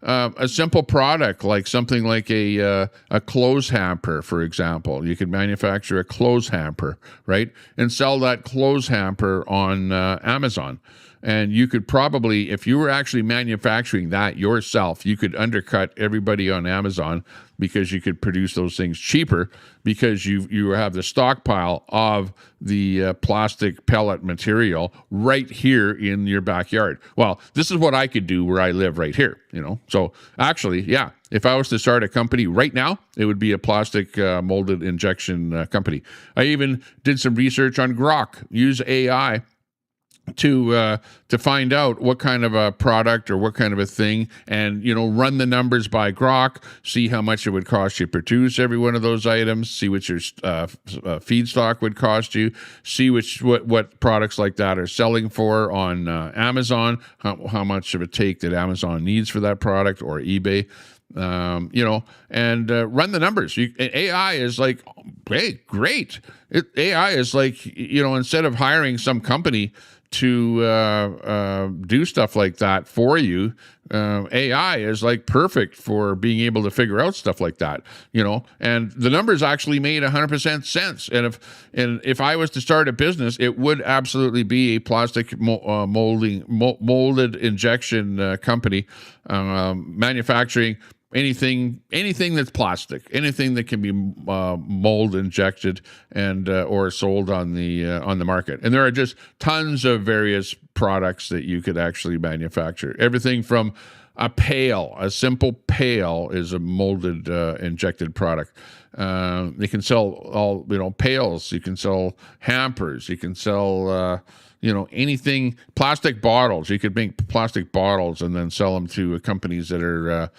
a simple product like something like a clothes hamper, for example. You could manufacture a clothes hamper, right, and sell that clothes hamper on Amazon. And you could probably, if you were actually manufacturing that yourself, you could undercut everybody on Amazon because you could produce those things cheaper because you have the stockpile of the plastic pellet material right here in your backyard. Well, this is what I could do where I live right here, So actually, yeah, if I was to start a company right now, it would be a plastic molded injection company. I even did some research on Grok, use AI to find out what kind of a product or what kind of a thing, and run the numbers by Grok, see how much it would cost you to produce every one of those items, see what your feedstock would cost you, see what products like that are selling for on Amazon, how much of a take that Amazon needs for that product, or eBay. And run the numbers. AI is like, hey, great. AI is like, instead of hiring some company to do stuff like that for you, AI is like perfect for being able to figure out stuff like that, and the numbers actually made 100% sense. And if I was to start a business, it would absolutely be a plastic molded injection company, manufacturing anything that's plastic, anything that can be mold injected and or sold on the market. And there are just tons of various products that you could actually manufacture. Everything from a simple pail is a molded injected product. They can sell all pails. You can sell hampers. You can sell anything. Plastic bottles. You could make plastic bottles and then sell them to companies that are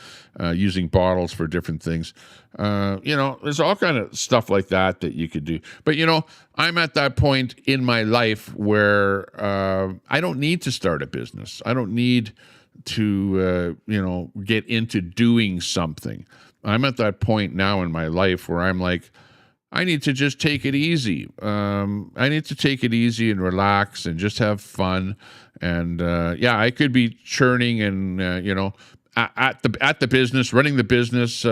using bottles for different things. There's all kind of stuff like that you could do. But I'm at that point in my life where I don't need to start a business. I don't need to get into doing something. I'm at that point now in my life where I'm like, I need to just take it easy. I need to take it easy and relax and just have fun. And I could be churning and at the business, running the business,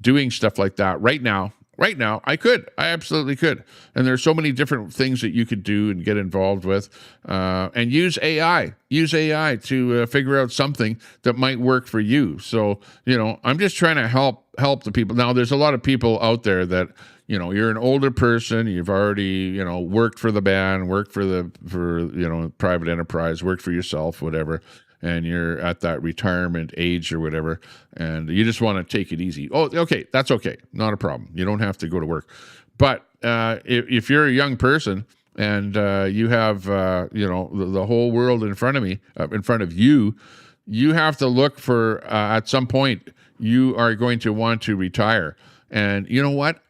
doing stuff like that right now. Right now, I absolutely could. And there's so many different things that you could do and get involved with, and use AI. Use AI to figure out something that might work for you. So, I'm just trying to help the people. Now, there's a lot of people out there that, you're an older person, you've already, worked for the band, worked for private enterprise, worked for yourself, whatever. And you're at that retirement age or whatever, and you just want to take it easy. Oh, okay, that's okay. Not a problem. You don't have to go to work. But if you're a young person and you have, the whole world in front of you, you have to look for, at some point, you are going to want to retire. And you know what?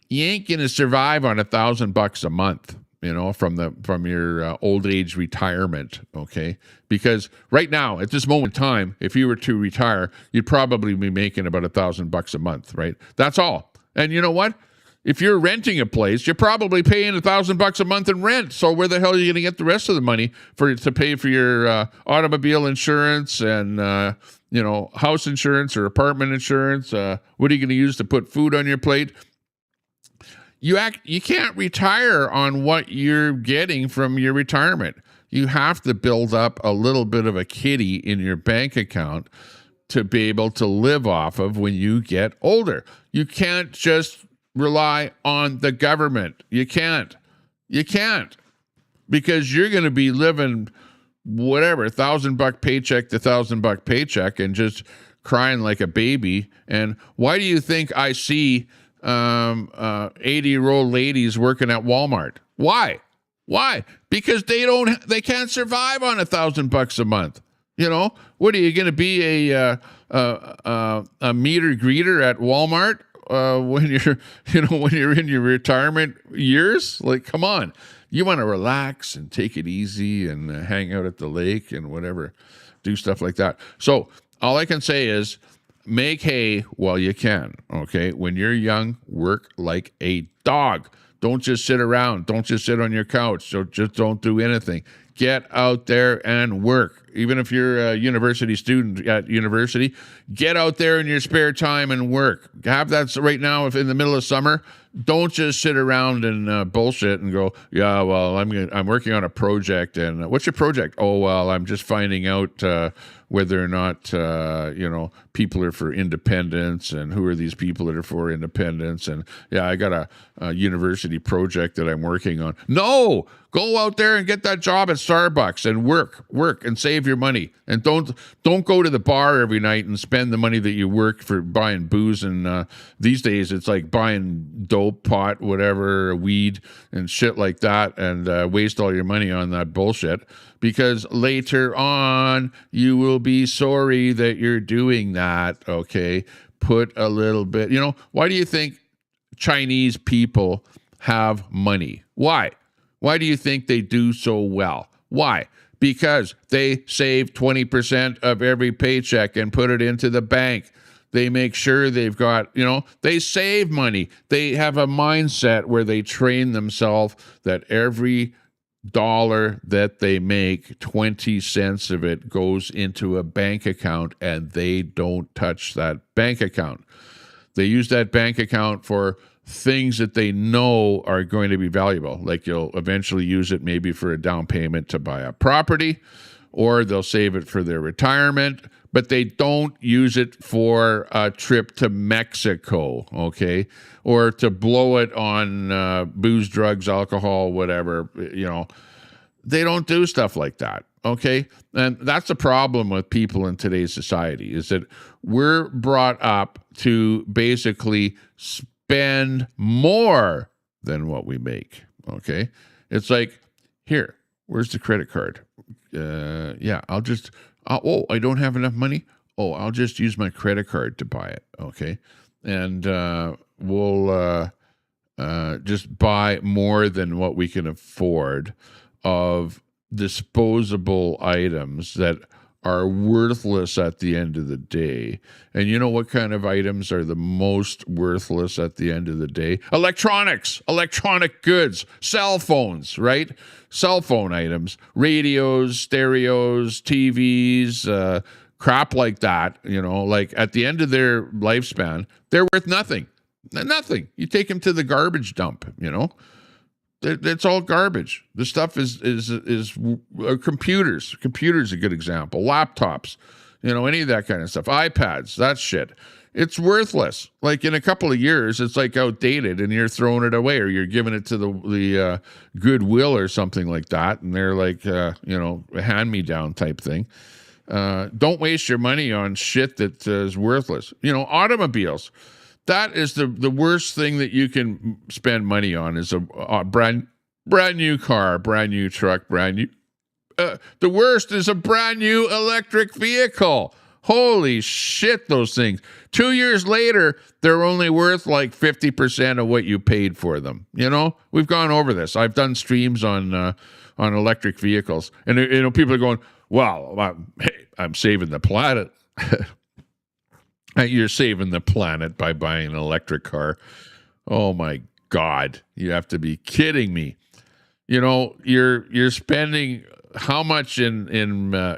You ain't going to survive on $1,000 a month. from your old age retirement, okay? Because right now, at this moment in time, if you were to retire, you'd probably be making about $1,000 a month, right? That's all. And you know what? If you're renting a place, you're probably paying $1,000 a month in rent. So where the hell are you going to get the rest of the money to pay for your automobile insurance and house insurance or apartment insurance? What are you going to use to put food on your plate? You can't retire on what you're getting from your retirement. You have to build up a little bit of a kitty in your bank account to be able to live off of when you get older. You can't just rely on the government. You can't, because you're going to be living whatever, $1,000 paycheck to $1,000 paycheck and just crying like a baby. And why do you think I see 80-year-old ladies working at Walmart? Why? Because they can't survive on $1,000 a month. What are you going to be, a meter greeter at Walmart when you're in your retirement years? Like, come on. You want to relax and take it easy and hang out at the lake and whatever, do stuff like that. So all I can say is make hay while you can, okay? When you're young, work like a dog. Don't just sit around. Don't just sit on your couch. So just don't do anything. Get out there and work. Even if you're a university student at university, get out there in your spare time and work. Have that right now. If in the middle of summer, don't just sit around and bullshit and go, yeah, well, I'm working on a project. And what's your project? Oh, well, I'm just finding out whether or not people are for independence and who are these people that are for independence. And yeah, I got a university project that I'm working on. No, go out there and get that job at Starbucks and work and save your money. And don't go to the bar every night and spend the money that you work for buying booze. And these days it's like buying dope, pot, whatever, weed and shit like that, and waste all your money on that bullshit. Because later on, you will be sorry that you're doing that, okay? Put a little bit, why do you think Chinese people have money? Why? Why do you think they do so well? Why? Because they save 20% of every paycheck and put it into the bank. They make sure they've got, they save money. They have a mindset where they train themselves that every dollar that they make, 20 cents of it goes into a bank account, and they don't touch that bank account. They use that bank account for things that they know are going to be valuable. Like you'll eventually use it maybe for a down payment to buy a property, or they'll save it for their retirement, but they don't use it for a trip to Mexico, okay? Or to blow it on booze, drugs, alcohol, whatever, They don't do stuff like that, okay? And that's the problem with people in today's society, is that we're brought up to basically spend more than what we make, okay? It's like, here, where's the credit card? I don't have enough money. Oh, I'll just use my credit card to buy it, okay? And we'll just buy more than what we can afford of disposable items that are worthless at the end of the day. And you know what kind of items are the most worthless at the end of the day? Electronics, electronic goods, cell phones, right? Cell phone items, radios, stereos, TVs, crap like that, like at the end of their lifespan, they're worth nothing. Nothing. You take them to the garbage dump, It's all garbage. The stuff is computers. Computers are a good example. Laptops, any of that kind of stuff. iPads, that shit. It's worthless. Like in a couple of years, it's like outdated, and you're throwing it away, or you're giving it to the Goodwill or something like that, and they're like, a hand-me-down type thing. Don't waste your money on shit that is worthless. Automobiles. That is the worst thing that you can spend money on, is a brand new car, brand new truck, brand new. The worst is a brand new electric vehicle. Holy shit, those things. 2 years later, they're only worth like 50% of what you paid for them. You know, we've gone over this. I've done streams on electric vehicles, and you know, people are going, "Well, hey, I'm saving the planet." You're saving the planet by buying an electric car. Oh my God, you have to be kidding me. You know, you're spending how much in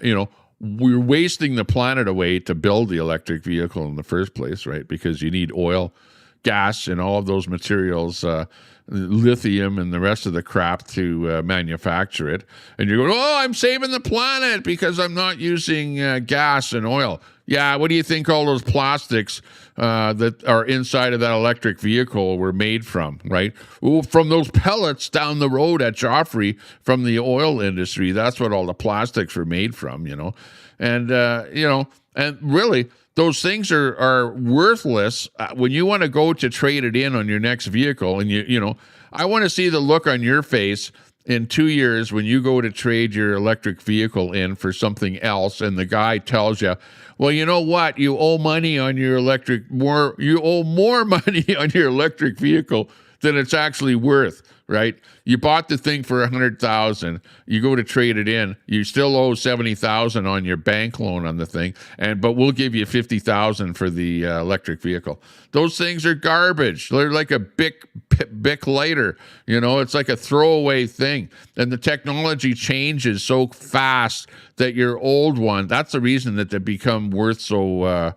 you know, we're wasting the planet away to build the electric vehicle in the first place, right? Because you need oil, gas, and all of those materials, lithium and the rest of the crap to manufacture it. And you're going, oh, I'm saving the planet because I'm not using gas and oil. Yeah, what do you think all those plastics that are inside of that electric vehicle were made from, right? Ooh, from those pellets down the road at Joffrey from the oil industry. That's what all the plastics were made from, you know. And, you know, and really, those things are worthless when you want to go to trade it in on your next vehicle. And, you know, I want to see the look on your face in 2 years when you go to trade your electric vehicle in for something else, and the guy tells you, well, you know what? You owe money on your you owe more money on your electric vehicle than it's actually worth, right? You bought the thing for $100,000. You go to trade it in. You still owe $70,000 on your bank loan on the thing, but we'll give you $50,000 for the electric vehicle. Those things are garbage. They're like a Bic lighter. You know, it's like a throwaway thing. And the technology changes so fast that your old one, that's the reason that they become worth so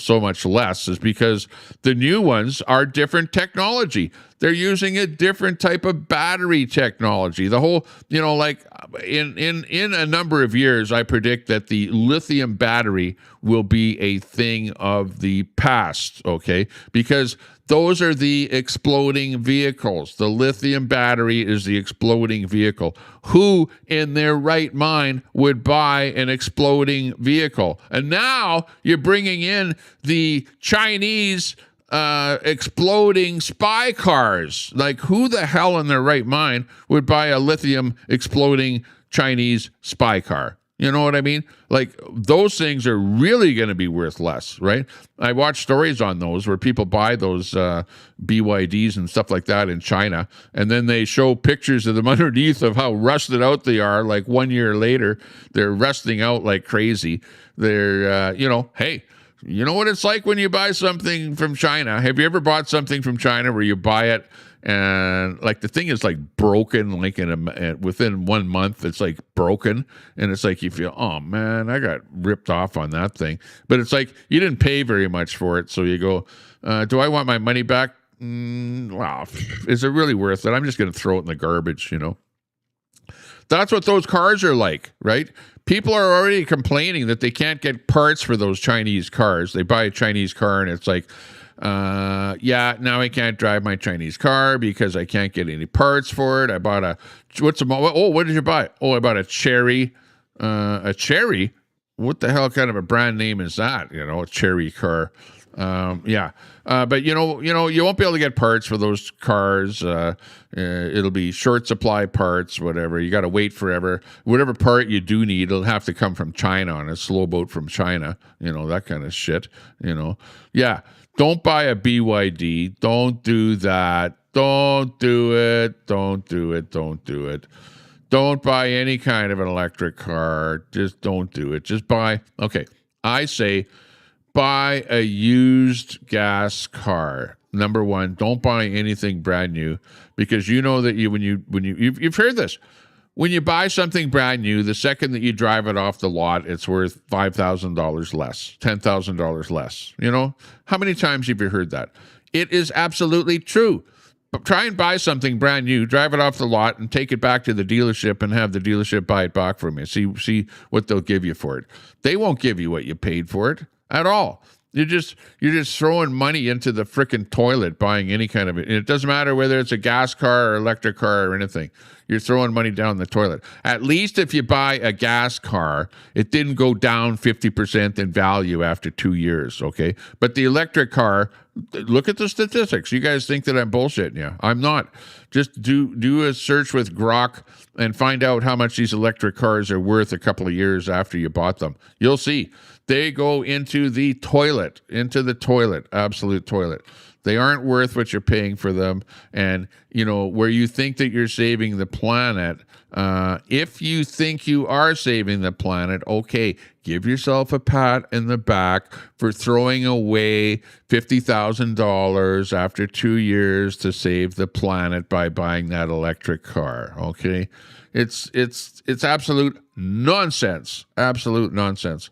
much less, is because the new ones are different technology. They're using a different type of battery technology. The whole, you know, like in a number of years, I predict that the lithium battery will be a thing of the past, okay? Because those are the exploding vehicles. The lithium battery is the exploding vehicle. Who in their right mind would buy an exploding vehicle? And now you're bringing in the Chinese exploding spy cars. Like, who the hell in their right mind would buy a lithium exploding Chinese spy car? You know what I mean? Like, those things are really going to be worth less, right? I watch stories on those where people buy those BYDs and stuff like that in China, and then they show pictures of them underneath of how rusted out they are. Like 1 year later, they're rusting out like crazy. They're, you know, hey, you know what it's like when you buy something from China? Have you ever bought something from China where you buy it and like the thing is like broken, like within 1 month, it's like broken, and it's like you feel, oh man, I got ripped off on that thing. But it's like you didn't pay very much for it, so you go, do I want my money back? Wow, is it really worth it? I'm just going to throw it in the garbage, you know. That's what those cars are like, right? People are already complaining that they can't get parts for those Chinese cars. They buy a Chinese car and it's like, yeah, now I can't drive my Chinese car because I can't get any parts for it. I bought what did you buy? Oh, I bought a Cherry. A Cherry? What the hell kind of a brand name is that? You know, a Cherry car. Yeah. But you know, you won't be able to get parts for those cars. It'll be short supply parts, whatever. You got to wait forever. Whatever part you do need, it'll have to come from China on a slow boat from China. You know, that kind of shit, you know. Yeah. Don't buy a BYD. Don't do that. Don't do it. Don't do it. Don't do it. Don't buy any kind of an electric car. Just don't do it. Just buy, okay, I say buy a used gas car. Number one, don't buy anything brand new, because you know that you've heard this. When you buy something brand new, the second that you drive it off the lot, it's worth $5,000 less, $10,000 less. You know, how many times have you heard that? It is absolutely true. But try and buy something brand new, drive it off the lot, and take it back to the dealership and have the dealership buy it back from you. See what they'll give you for it. They won't give you what you paid for it at all. You're just throwing money into the frickin' toilet buying any kind of it. It doesn't matter whether it's a gas car or electric car or anything. you're throwing money down the toilet. At least if you buy a gas car, it didn't go down 50% in value after 2 years, okay? But the electric car, look at the statistics. You guys think that I'm bullshitting you. I'm not. Just do a search with Grok and find out how much these electric cars are worth a couple of years after you bought them. You'll see. They go into the toilet, absolute toilet. They aren't worth what you're paying for them. And, you know, where you think that you're saving the planet, if you think you are saving the planet, okay, give yourself a pat in the back for throwing away $50,000 after 2 years to save the planet by buying that electric car, okay? It's absolute nonsense, absolute nonsense.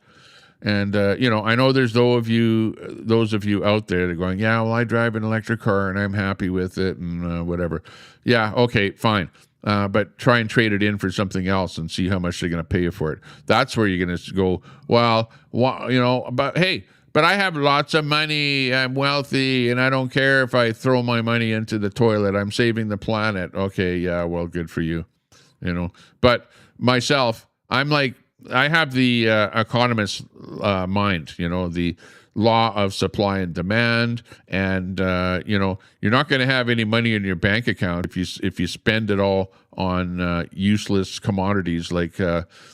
And, you know, I know there's those of you out there that are going, yeah, well, I drive an electric car and I'm happy with it and whatever. Yeah, okay, fine. But try and trade it in for something else and see how much they're going to pay you for it. That's where you're going to go, well, you know, but hey, but I have lots of money, I'm wealthy, and I don't care if I throw my money into the toilet. I'm saving the planet. Okay, yeah, well, good for you, you know. But myself, I'm like, I have the economist mind, you know, the law of supply and demand, and you know, you're not going to have any money in your bank account if you spend it all on useless commodities like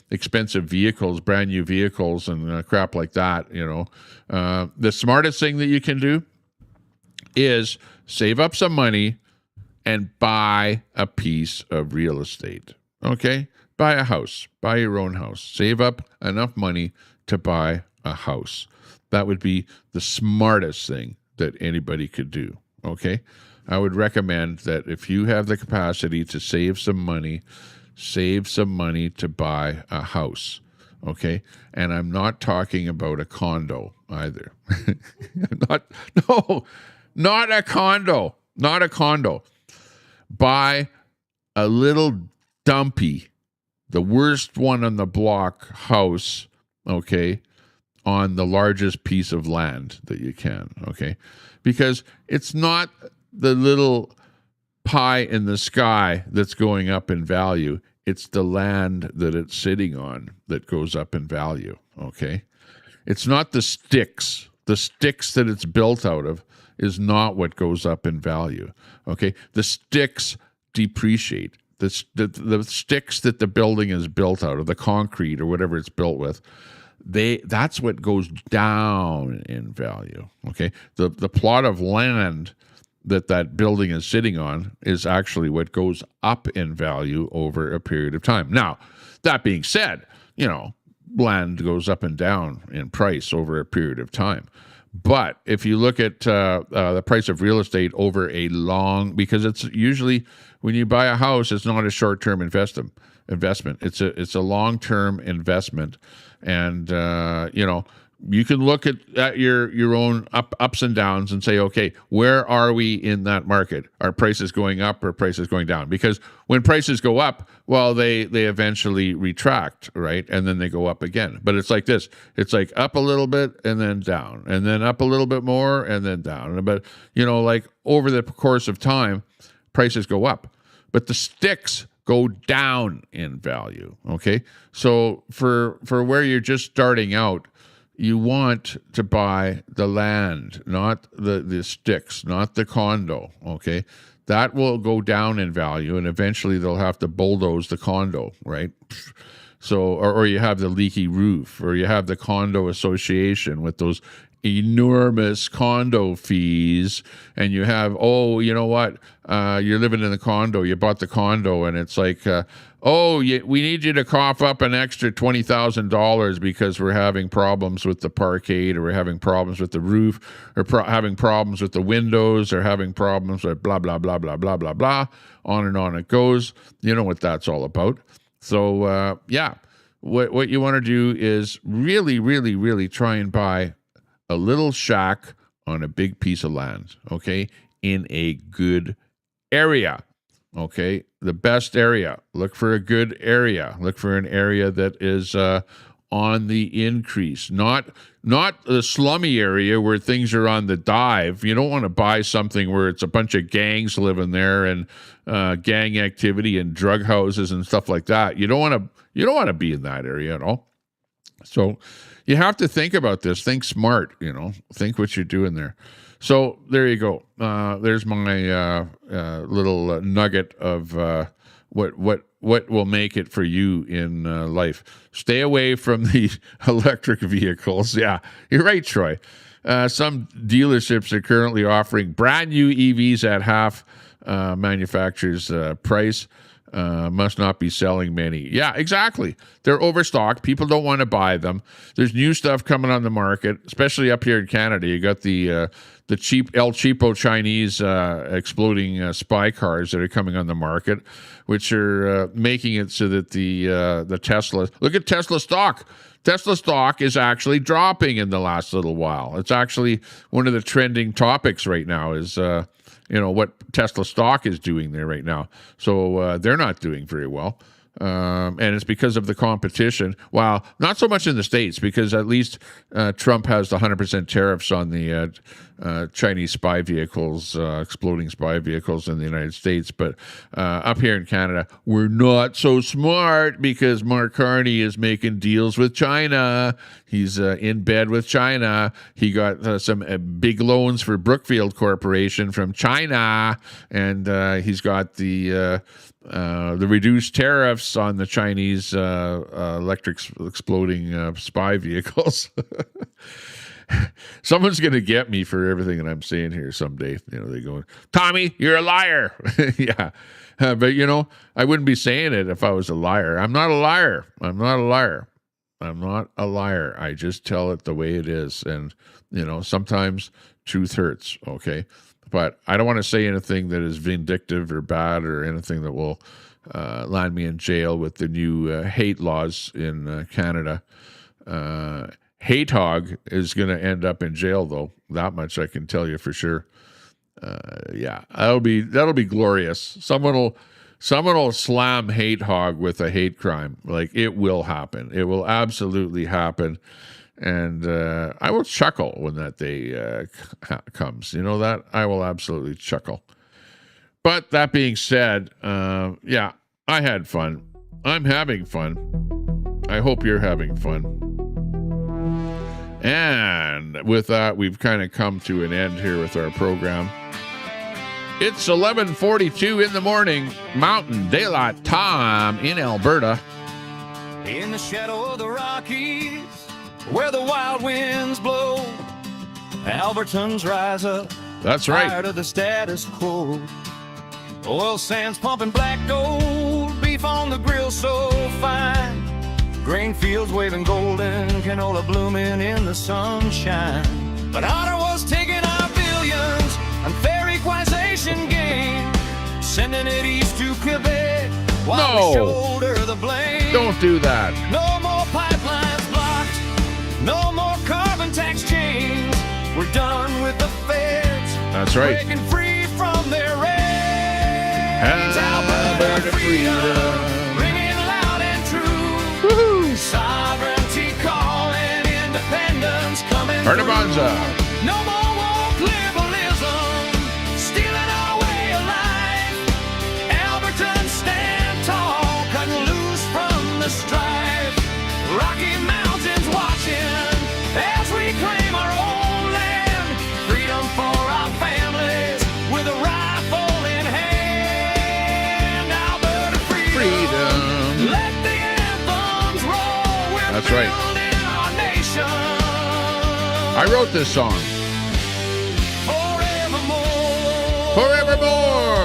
expensive vehicles, brand new vehicles, and crap like that. You know, the smartest thing that you can do is save up some money and buy a piece of real estate. Okay. Buy a house, buy your own house, save up enough money to buy a house. That would be the smartest thing that anybody could do, okay? I would recommend that if you have the capacity to save some money to buy a house, okay? And I'm not talking about a condo either. Not a condo. Buy a little dumpy, the worst one on the block house, okay, on the largest piece of land that you can, okay? Because it's not the little pie in the sky that's going up in value. It's the land that it's sitting on that goes up in value, okay? It's not the sticks. The sticks that it's built out of is not what goes up in value, okay? The sticks depreciate. The sticks that the building is built out of, the concrete or whatever it's built with, that's what goes down in value. Okay, the plot of land that building is sitting on is actually what goes up in value over a period of time. Now, that being said, you know, land goes up and down in price over a period of time. But if you look at the price of real estate over a long, because it's usually when you buy a house, it's not a short-term investment. It's a long-term investment, and you know, you can look at your own ups and downs and say, okay, where are we in that market? Are prices going up or prices going down? Because when prices go up, well, they eventually retract, right? And then they go up again. But it's like this. It's like up a little bit and then down, and then up a little bit more and then down. But, you know, like over the course of time, prices go up. But the sticks go down in value, okay? So for where you're just starting out, you want to buy the land, not the sticks, not the condo, okay? That will go down in value, and eventually they'll have to bulldoze the condo, right? So, or you have the leaky roof, or you have the condo association with those enormous condo fees, and you have, oh, you know what? You're living in the condo, you bought the condo, and it's like, we need you to cough up an extra $20,000 because we're having problems with the parquet, or we're having problems with the roof, or having problems with the windows, or having problems with blah, blah, blah, blah, blah, blah, blah. On and on it goes. You know what that's all about. So, yeah, what you want to do is really, really, really try and buy a little shack on a big piece of land, okay, in a good area, okay, the best area. Look for a good area. Look for an area that is on the increase, not the slummy area where things are on the dive. You don't want to buy something where it's a bunch of gangs living there and gang activity and drug houses and stuff like that. You don't want to be in that area at all. So you have to think about this. Think smart, think what you're doing there. So there you go. There's my little nugget of what will make it for you in life. Stay away from the electric vehicles. Yeah, you're right, Troy. Some dealerships are currently offering brand new EVs at half manufacturer's price. Must not be selling many. Yeah, exactly. They're overstocked. People don't want to buy them. There's new stuff coming on the market, especially up here in Canada. You got the cheap El Cheapo Chinese exploding spy cars that are coming on the market, which are making it so that the Tesla. Look at Tesla stock. Tesla stock is actually dropping in the last little while. It's actually one of the trending topics right now is what Tesla stock is doing there right now. So they're not doing very well. And it's because of the competition. Well, not so much in the States, because at least Trump has the 100% tariffs on the Chinese spy vehicles, exploding spy vehicles in the United States. But up here in Canada, we're not so smart because Mark Carney is making deals with China. He's in bed with China. He got some big loans for Brookfield Corporation from China, and he's got the reduced tariffs on the Chinese electric exploding spy vehicles. Someone's going to get me for everything that I'm saying here someday. They go, Tommy, you're a liar. Yeah. But, I wouldn't be saying it if I was a liar. I'm not a liar. I'm not a liar. I'm not a liar. I just tell it the way it is. And, sometimes truth hurts. Okay. But I don't want to say anything that is vindictive or bad or anything that will land me in jail with the new hate laws in Canada. Hate hog is going to end up in jail, though. That much I can tell you for sure. Yeah, that'll be glorious. Someone will slam hate hog with a hate crime. Like, it will happen. It will absolutely happen. And I will chuckle when that day comes. You know that? I will absolutely chuckle. But that being said, yeah, I had fun. I'm having fun. I hope you're having fun. And with that, we've kind of come to an end here with our program. It's 11:42 in the morning, Mountain Daylight Time in Alberta. In the shadow of the Rockies, where the wild winds blow, Albertans rise up. That's right. Tired of the status quo. Oil sands pumping black gold, beef on the grill so fine. Grain fields waving golden, canola blooming in the sunshine. But Ottawa's taking our billions, unfair equalization gain, sending it east to Quebec while we shoulder the blame. Don't do that. No more pipelines blocked, no more carbon tax chains. We're done with the feds. That's right. Breaking free from their reins. Alberta freedom, ringing loud and true. Woohoo! Sovereignty calling, independence coming through. Artabanza. No more woke liberalism, stealing our way of life. Albertans stand tall, cutting loose from the strife. Rocky Mountains watching as we claim our own land. Freedom for our families with a rifle in hand. Alberta freedom. Let the anthems roll. We're That's right. building our nation. I wrote this song. Forevermore. Forevermore.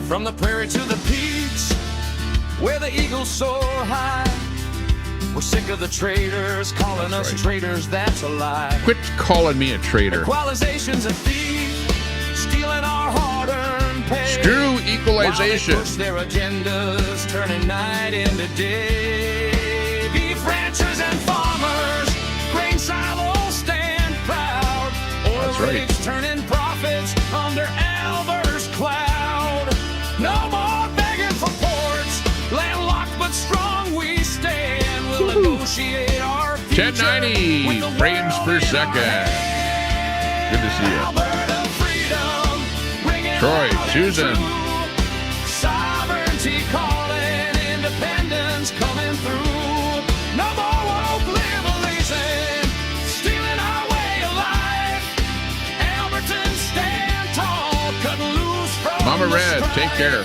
From the prairie to the peaks, where the eagles soar high. We're sick of the traitors calling us traitors, that's a lie. Quit calling me a traitor. Equalization's a thief, stealing our hard-earned pay. Screw equalization. While they push their agendas, turning night into day. Beef ranchers and farmers, grain silos stand proud. Oil right. rigs turning profits under Alberta's cloud. No more begging for ports, landlocked but strong we stand. create our future. 1090 frames per second. Good to see you. Alberta freedom, bringing Troy, loud and Susan. true. Sovereignty calling, independence coming through. No more woke liberation, stealing our way of life. Albertans stand tall, cut loose from Mama the Red, strife. take care.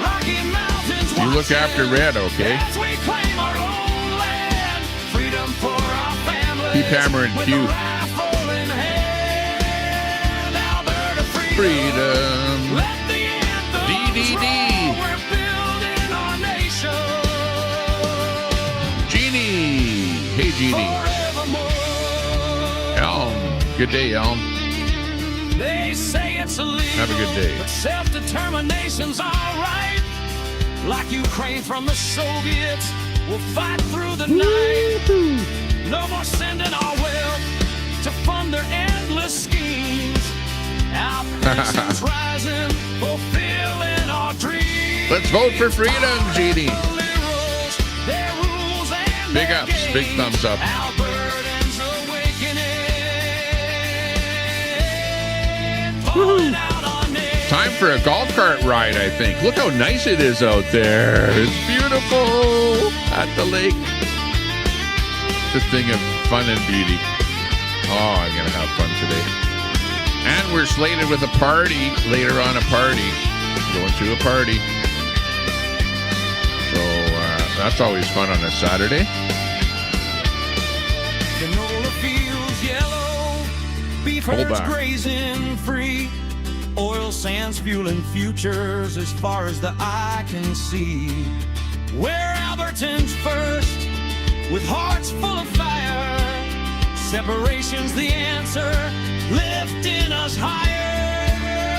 Rocky Mountains You look watching after Red, okay? as we claim our own land. Freedom for our families. Keep hammering with Q. a rifle in hand. Alberta Freedom. Let the anthems DDD. roll. We're building our nation. Jeannie. Hey, Jeannie. Forevermore. Elm. Good day, Elm. They say it's illegal. Have a good day. But self-determination's all right. Like Ukraine from the Soviets, we'll fight through the night. No more sending our wealth to fund their endless schemes. Our pensions rising, fulfilling our dreams. Let's vote for freedom, Jeannie. Liberals, their rules and Big their ups, big games. thumbs up. Albertans awakening. Falling out on names. Time for a golf cart ride, I think. Look how nice it is out there. It's beautiful at the lake. It's a thing of fun and beauty. Oh, I'm going to have fun today. And we're slated with a party later on, a party. Going to a party. So that's always fun on a Saturday. Canola fields yellow, beef Hold herds back. grazing free, oil sands fueling futures as far as the eye can see. We're Albertans first, with hearts full of fire. Separation's the answer, lifting us higher.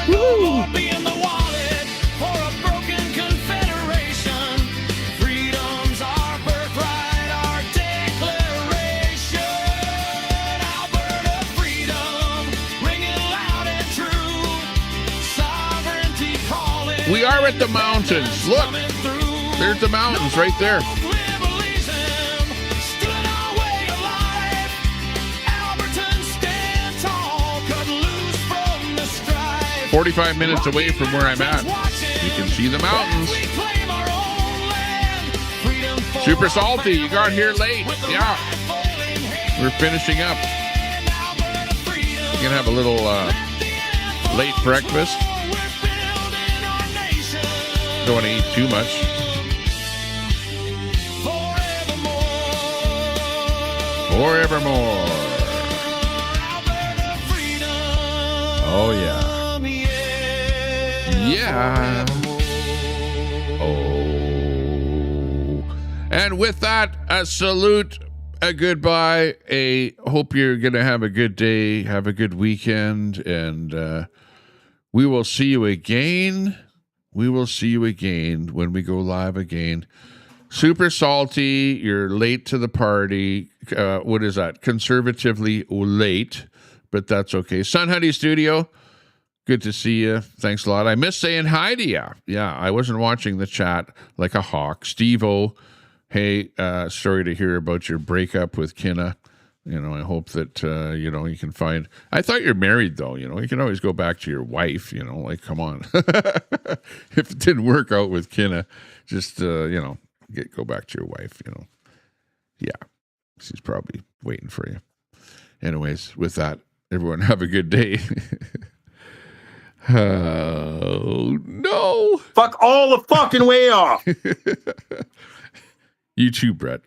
No more being the wallet for a broken confederation. Freedom's our birthright, our declaration. Alberta freedom, ringing loud and true. Sovereignty calling. We are at the mountains. Look, Coming through. there's the mountains right there. Liberalism, stealing our way of life. Albertans stand tall, cut loose from the strife. 45 minutes away from where I'm at. You can see the mountains. As we claim our own land. Freedom for Super our salty. You got here late. with the Yeah. rifle in hand. We're finishing up. Alberta freedom. We're going to have a little late breakfast. We're building our nation. Don't want to eat too much. Forevermore. Alberta freedom. Oh, yeah. Yeah. Oh. And with that, a salute, a goodbye, a hope you're going to have a good day, have a good weekend, and we will see you again. We will see you again when we go live again. Super salty, you're late to the party. What is that? Conservatively late, but that's okay. Sun Honey Studio, good to see you. Thanks a lot. I miss saying hi to you. Yeah, I wasn't watching the chat like a hawk. Steve-O, hey, sorry to hear about your breakup with Kinna. You know, I hope that, you know, you can find... I thought you're married, though. You know, you can always go back to your wife, you know, like, come on. If it didn't work out with Kinna, just, you know, go back to your wife, you know. Yeah, she's probably waiting for you. Anyways, with that, everyone have a good day. Oh, no. Fuck all the fucking way off. You too, Brett.